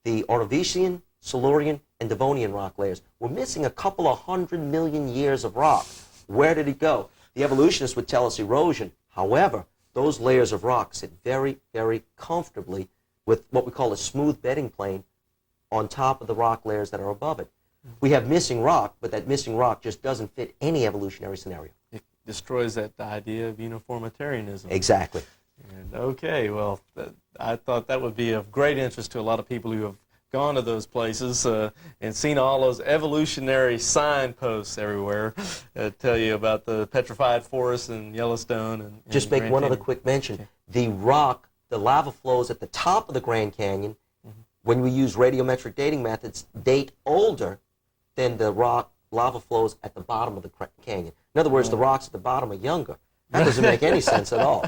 the Ordovician, Silurian, and Devonian rock layers. We're missing a couple of 100 million years of rock. Where did it go? The evolutionists would tell us erosion. However, those layers of rock sit very, very comfortably with what we call a smooth bedding plane on top of the rock layers that are above it. We have missing rock, but that missing rock just doesn't fit any evolutionary scenario. It destroys that idea of uniformitarianism. Exactly. And okay, well, I thought that would be of great interest to a lot of people who have gone to those places and seen all those evolutionary signposts everywhere that tell you about the petrified forest in Yellowstone. And just make Grand one Canyon. other quick mention. Okay. The rock, the lava flows at the top of the Grand Canyon, when we use radiometric dating methods, date older than the lava flows at the bottom of the canyon. In other words, the rocks at the bottom are younger. That doesn't make any sense at all.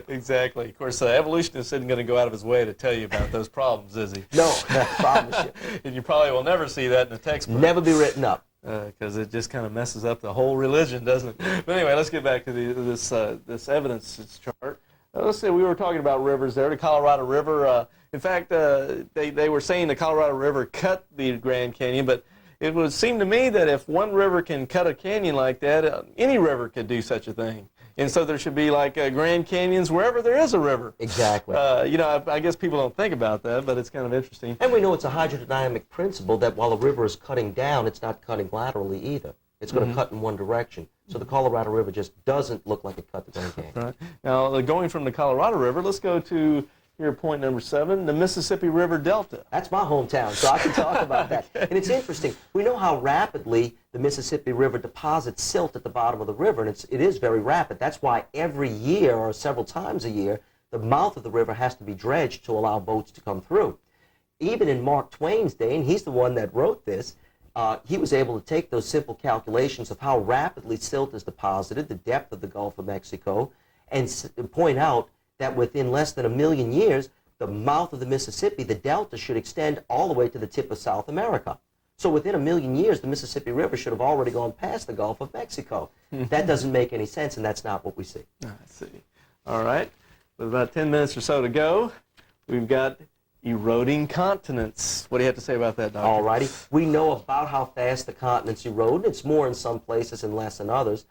Exactly. Of course, the evolutionist isn't going to go out of his way to tell you about those problems, is he? No, I promise you. And you probably will never see that in a textbook. Never be written up. Because it just kind of messes up the whole religion, doesn't it? But anyway, let's get back to this evidence chart. Let's say we were talking about rivers there. The Colorado River, in fact, they were saying the Colorado River cut the Grand Canyon, but it would seem to me that if one river can cut a canyon like that, any river could do such a thing. And so there should be like Grand Canyons wherever there is a river. Exactly. I guess people don't think about that, but it's kind of interesting. And we know it's a hydrodynamic principle that while a river is cutting down, it's not cutting laterally either. It's going to cut in one direction. So the Colorado River just doesn't look like it cut the Grand Canyon. Right. Now, going from the Colorado River, let's go to here, point number 7, the Mississippi River Delta. That's my hometown, so I can talk about that. And it's interesting. We know how rapidly the Mississippi River deposits silt at the bottom of the river, and it is very rapid. That's why every year or several times a year, the mouth of the river has to be dredged to allow boats to come through. Even in Mark Twain's day, and he's the one that wrote this, he was able to take those simple calculations of how rapidly silt is deposited, the depth of the Gulf of Mexico, and point out that within less than 1 million years, the mouth of the Mississippi, the delta, should extend all the way to the tip of South America. So within 1 million years, the Mississippi River should have already gone past the Gulf of Mexico. That doesn't make any sense, and that's not what we see. I see. All right. with about 10 minutes or so to go, we've got eroding continents. What do you have to say about that, Doctor? All righty. We know about how fast the continents erode. It's more in some places and less in others.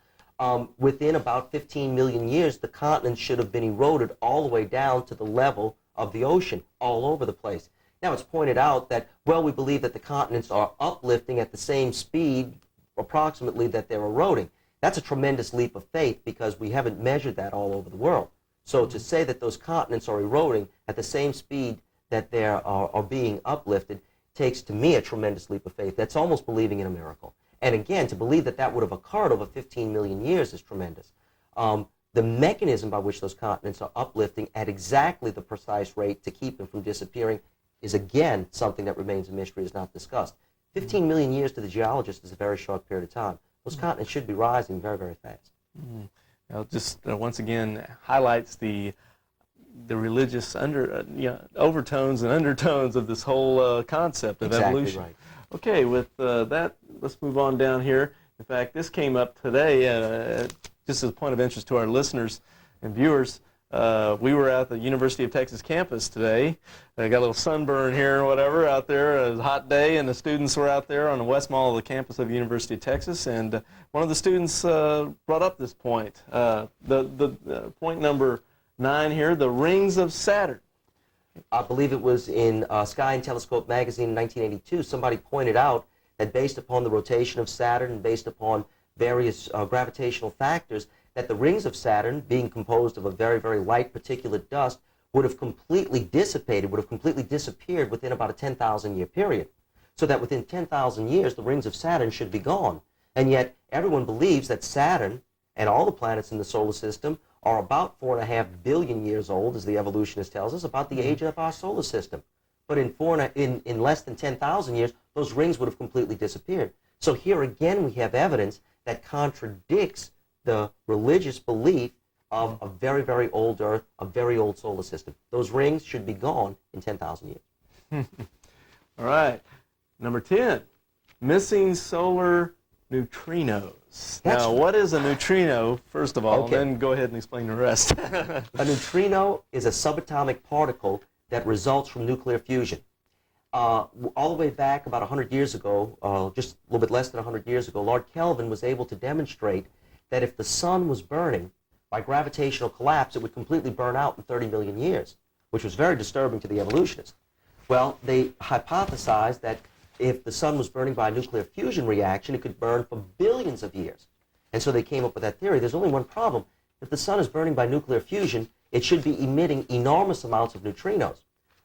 Within about 15 million years, the continents should have been eroded all the way down to the level of the ocean, all over the place. Now, it's pointed out that, well, we believe that the continents are uplifting at the same speed, approximately, that they're eroding. That's a tremendous leap of faith because we haven't measured that all over the world. So to say that those continents are eroding at the same speed that they are being uplifted takes, to me, a tremendous leap of faith. That's almost believing in a miracle. And again, to believe that that would have occurred over 15 million years is tremendous. The mechanism by which those continents are uplifting at exactly the precise rate to keep them from disappearing is, again, something that remains a mystery, is not discussed. 15 million years to the geologist is a very short period of time. Those continents should be rising very, very fast. Now, just once again highlights the religious overtones and undertones of this whole concept of Exactly evolution. right. Okay, with that, let's move on down here. In fact, this came up today, just as a point of interest to our listeners and viewers. We were at the University of Texas campus today. I got a little sunburn here or whatever out there. It was a hot day, and the students were out there on the west mall of the campus of the University of Texas. And one of the students brought up this point, the point number 9 here, the rings of Saturn. I believe it was in Sky and Telescope magazine in 1982, somebody pointed out that based upon the rotation of Saturn and based upon various gravitational factors, that the rings of Saturn, being composed of a very, very light particulate dust, would have completely dissipated, would have completely disappeared within about a 10,000-year period. So that within 10,000 years, the rings of Saturn should be gone. And yet, everyone believes that Saturn and all the planets in the solar system are about 4.5 billion years old, as the evolutionist tells us, about the age of our solar system. But in less than 10,000 years, those rings would have completely disappeared. So here again, we have evidence that contradicts the religious belief of a very, very old Earth, a very old solar system. Those rings should be gone in 10,000 years. All right. Number 10, missing solar neutrinos. Now, what is a neutrino, first of all, Okay. then go ahead and explain the rest. A neutrino is a subatomic particle that results from nuclear fusion. All the way back about 100 years ago, just a little bit less than 100 years ago, Lord Kelvin was able to demonstrate that if the sun was burning by gravitational collapse, it would completely burn out in 30 million years, which was very disturbing to the evolutionists. Well, they hypothesized that if the sun was burning by a nuclear fusion reaction, it could burn for billions of years. And so they came up with that theory. There's only one problem. If the sun is burning by nuclear fusion, it should be emitting enormous amounts of neutrinos.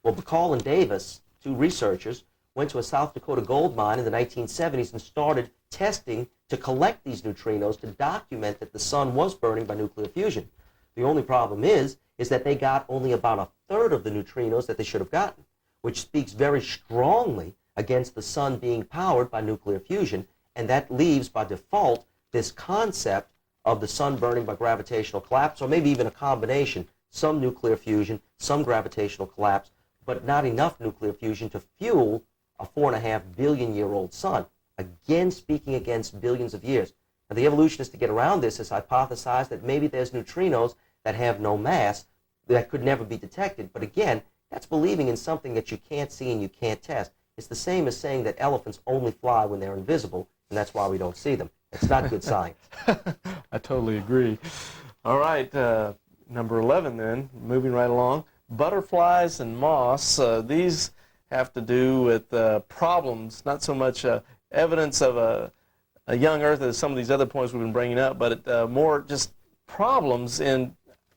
Well, Bacall and Davis, two researchers, went to a South Dakota gold mine in the 1970s and started testing to collect these neutrinos to document that the sun was burning by nuclear fusion. The only problem is that they got only about a third of the neutrinos that they should have gotten, which speaks very strongly against the sun being powered by nuclear fusion, and that leaves by default this concept of the sun burning by gravitational collapse, or maybe even a combination, some nuclear fusion, some gravitational collapse, but not enough nuclear fusion to fuel a 4.5 billion year old sun. Again, speaking against billions of years. Now, the evolutionists, to get around this, has hypothesized that maybe there's neutrinos that have no mass that could never be detected. But again, that's believing in something that you can't see and you can't test. It's the same as saying that elephants only fly when they're invisible, and that's why we don't see them. It's not good science. I totally agree. All right, number 11 then, moving right along. Butterflies and moths, these have to do with problems, not so much evidence of a young Earth as some of these other points we've been bringing up, but more just problems in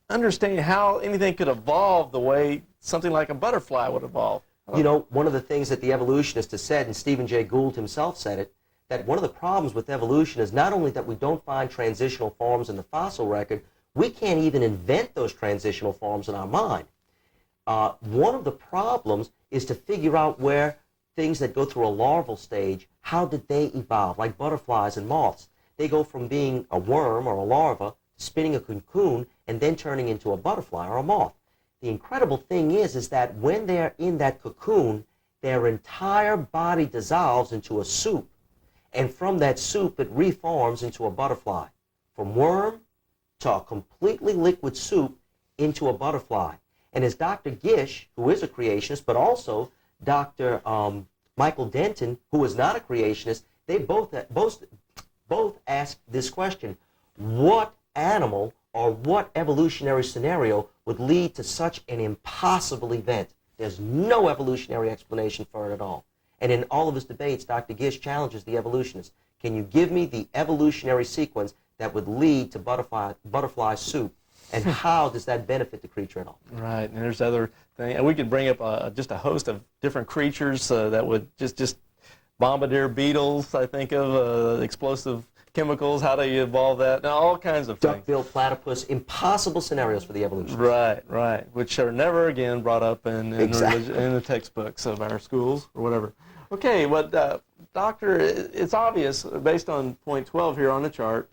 understanding how anything could evolve the way something like a butterfly would evolve. You know, one of the things that the evolutionist has said, and Stephen Jay Gould himself said it, that one of the problems with evolution is not only that we don't find transitional forms in the fossil record, we can't even invent those transitional forms in our mind. One of the problems is to figure out where things that go through a larval stage, how did they evolve, like butterflies and moths? They go from being a worm or a larva, spinning a cocoon, and then turning into a butterfly or a moth. The incredible thing is that when they're in that cocoon, their entire body dissolves into a soup. And from that soup, it reforms into a butterfly. From worm to a completely liquid soup into a butterfly. And as Dr. Gish, who is a creationist, but also Dr. Michael Denton, who is not a creationist, they both asked this question: what animal or what evolutionary scenario would lead to such an impossible event? There's no evolutionary explanation for it at all. And in all of his debates, Dr. Gish challenges the evolutionists. Can you give me the evolutionary sequence that would lead to butterfly soup? And how does that benefit the creature at all? Right, and there's other things. And we could bring up just a host of different creatures that would just bombardier beetles, I think of, explosive chemicals, how do you evolve that? Now, all kinds of things. Duck-billed platypus, impossible scenarios for the evolution. Right, which are never again brought up in Exactly. in the textbooks of our schools or whatever. Okay, but Doctor, it's obvious, based on point 12 here on the chart,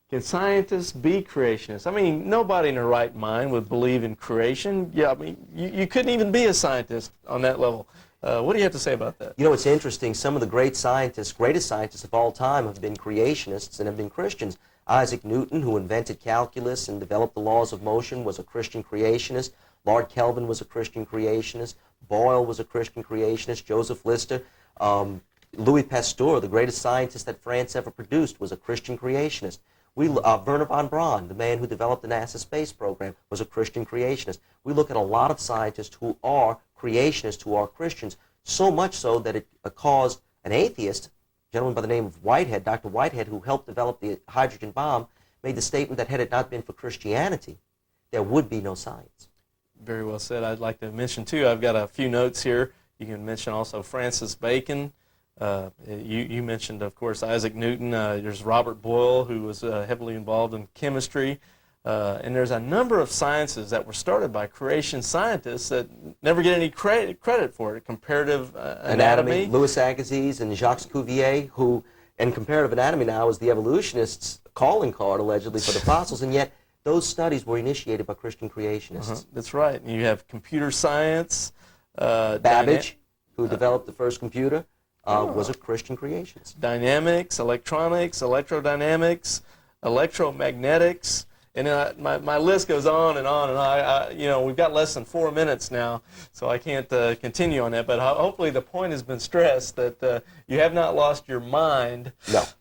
can scientists be creationists? I mean, nobody in their right mind would believe in creation. Yeah, I mean, you couldn't even be a scientist on that level. What do you have to say about that? You know, it's interesting. Some of the greatest scientists of all time have been creationists and have been Christians. Isaac Newton, who invented calculus and developed the laws of motion, was a Christian creationist. Lord Kelvin was a Christian creationist. Boyle was a Christian creationist. Joseph Lister. Louis Pasteur, the greatest scientist that France ever produced, was a Christian creationist. Wernher von Braun, the man who developed the NASA space program, was a Christian creationist. We look at a lot of scientists who are creationists, who are Christians, so much so that it caused an atheist, a gentleman by the name of Whitehead, Dr. Whitehead, who helped develop the hydrogen bomb, made the statement that had it not been for Christianity, there would be no science. Very well said. I'd like to mention, too, I've got a few notes here. You can mention also Francis Bacon. You mentioned, of course, Isaac Newton. There's Robert Boyle, who was heavily involved in chemistry. And there's a number of sciences that were started by creation scientists that never get any credit for it. Comparative anatomy. Louis Agassiz and Jacques Cuvier, who, and comparative anatomy now is the evolutionists' calling card, allegedly, for the fossils, and yet those studies were initiated by Christian creationists. That's right. And you have computer science. Babbage, who developed the first computer, was a Christian creationist. Dynamics, electronics, electrodynamics, electromagnetics, and my list goes on and on. And you know, we've got less than 4 minutes now, so I can't continue on that. But hopefully the point has been stressed that you have not lost your mind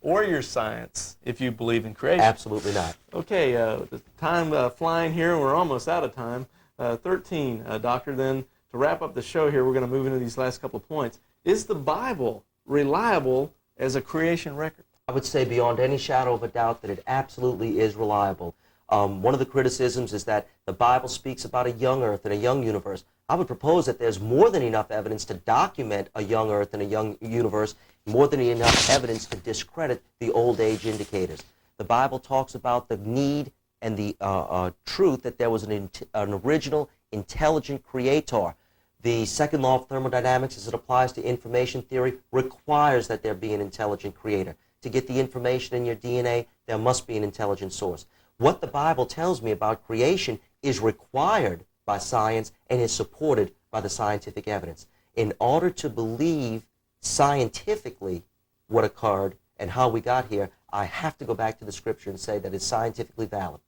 or your science if you believe in creation. Absolutely not. Okay, the time flying here. We're almost out of time. 13, Doctor, then to wrap up the show here, we're going to move into these last couple of points. Is the Bible reliable as a creation record? I would say beyond any shadow of a doubt that it absolutely is reliable. One of the criticisms is that the Bible speaks about a young earth and a young universe. I would propose that there's more than enough evidence to document a young earth and a young universe, more than enough evidence to discredit the old age indicators. The Bible talks about the need and the truth that there was an original intelligent creator. The second law of thermodynamics, as it applies to information theory, requires that there be an intelligent creator. To get the information in your DNA, there must be an intelligent source. What the Bible tells me about creation is required by science and is supported by the scientific evidence. In order to believe scientifically what occurred and how we got here, I have to go back to the Scripture and say that it's scientifically valid.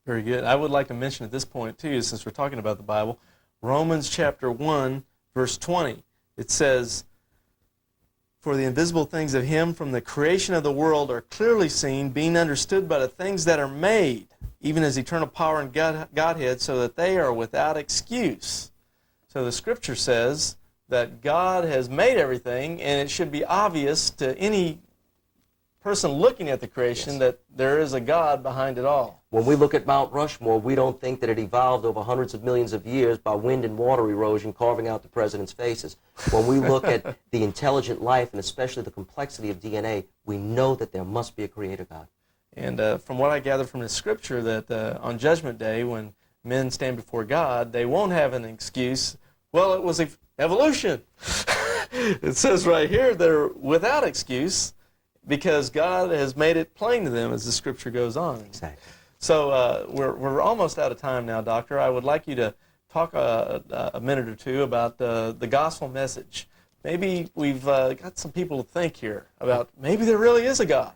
Very good. I would like to mention at this point, too, since we're talking about the Bible, Romans chapter 1, verse 20. It says, "For the invisible things of him from the creation of the world are clearly seen, being understood by the things that are made, even as eternal power and Godhead, so that they are without excuse." So the Scripture says that God has made everything, and it should be obvious to any person looking at the creation that there is a God behind it all. When we look at Mount Rushmore, we don't think that it evolved over hundreds of millions of years by wind and water erosion carving out the president's faces. When we look at the intelligent life and especially the complexity of DNA, we know that there must be a creator God. And from what I gather from the Scripture, that on Judgment Day, when men stand before God, they won't have an excuse. Well, it was evolution. It says right here they're without excuse because God has made it plain to them as the Scripture goes on. Exactly. So we're almost out of time now, Doctor. I would like you to talk a minute or two about the gospel message. Maybe we've got some people to think here about maybe there really is a God.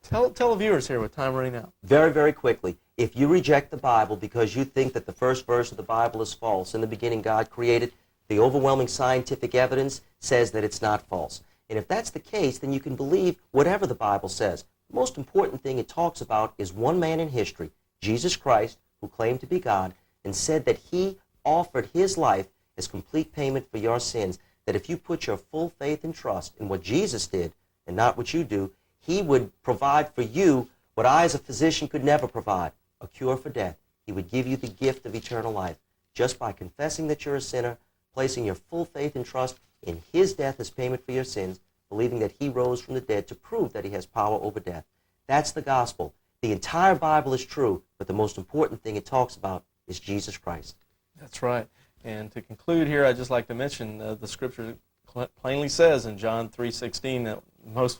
Tell the viewers here with time running out. Very, very quickly. If you reject the Bible because you think that the first verse of the Bible is false, in the beginning God created, the overwhelming scientific evidence says that it's not false. And if that's the case, then you can believe whatever the Bible says. The most important thing it talks about is one man in history, Jesus Christ, who claimed to be God, and said that he offered his life as complete payment for your sins, that if you put your full faith and trust in what Jesus did and not what you do, he would provide for you what I as a physician could never provide, a cure for death. He would give you the gift of eternal life just by confessing that you're a sinner, placing your full faith and trust in his death as payment for your sins, believing that he rose from the dead to prove that he has power over death. That's the gospel. The entire Bible is true, but the most important thing it talks about is Jesus Christ. That's right. And to conclude here, I'd just like to mention the scripture plainly says in John 3:16 that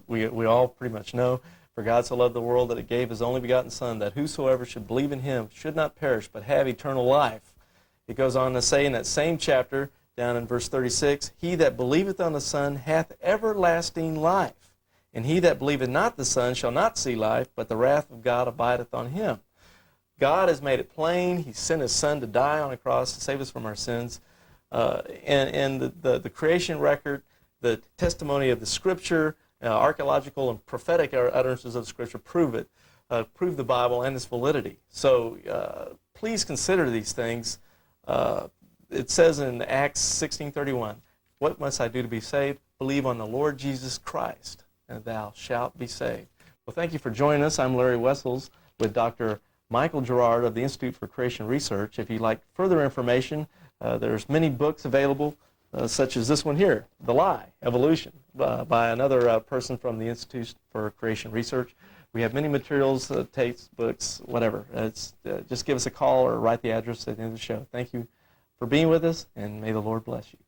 we all pretty much know, for God so loved the world that it gave his only begotten Son, that whosoever should believe in him should not perish but have eternal life. It goes on to say in that same chapter, down in verse 36, he that believeth on the Son hath everlasting life, and he that believeth not the Son shall not see life, but the wrath of God abideth on him. God has made it plain. He sent his Son to die on a cross to save us from our sins. And the creation record, the testimony of the Scripture, archaeological and prophetic utterances of the Scripture prove it, prove the Bible and its validity. So please consider these things. It says in Acts 16:31, what must I do to be saved? Believe on the Lord Jesus Christ, and thou shalt be saved. Well, thank you for joining us. I'm Larry Wessels with Dr. Michael Gerard of the Institute for Creation Research. If you'd like further information, there's many books available, such as this one here, The Lie, Evolution, by another person from the Institute for Creation Research. We have many materials, tapes, books, whatever. Just give us a call or write the address at the end of the show. Thank you for being with us, and may the Lord bless you.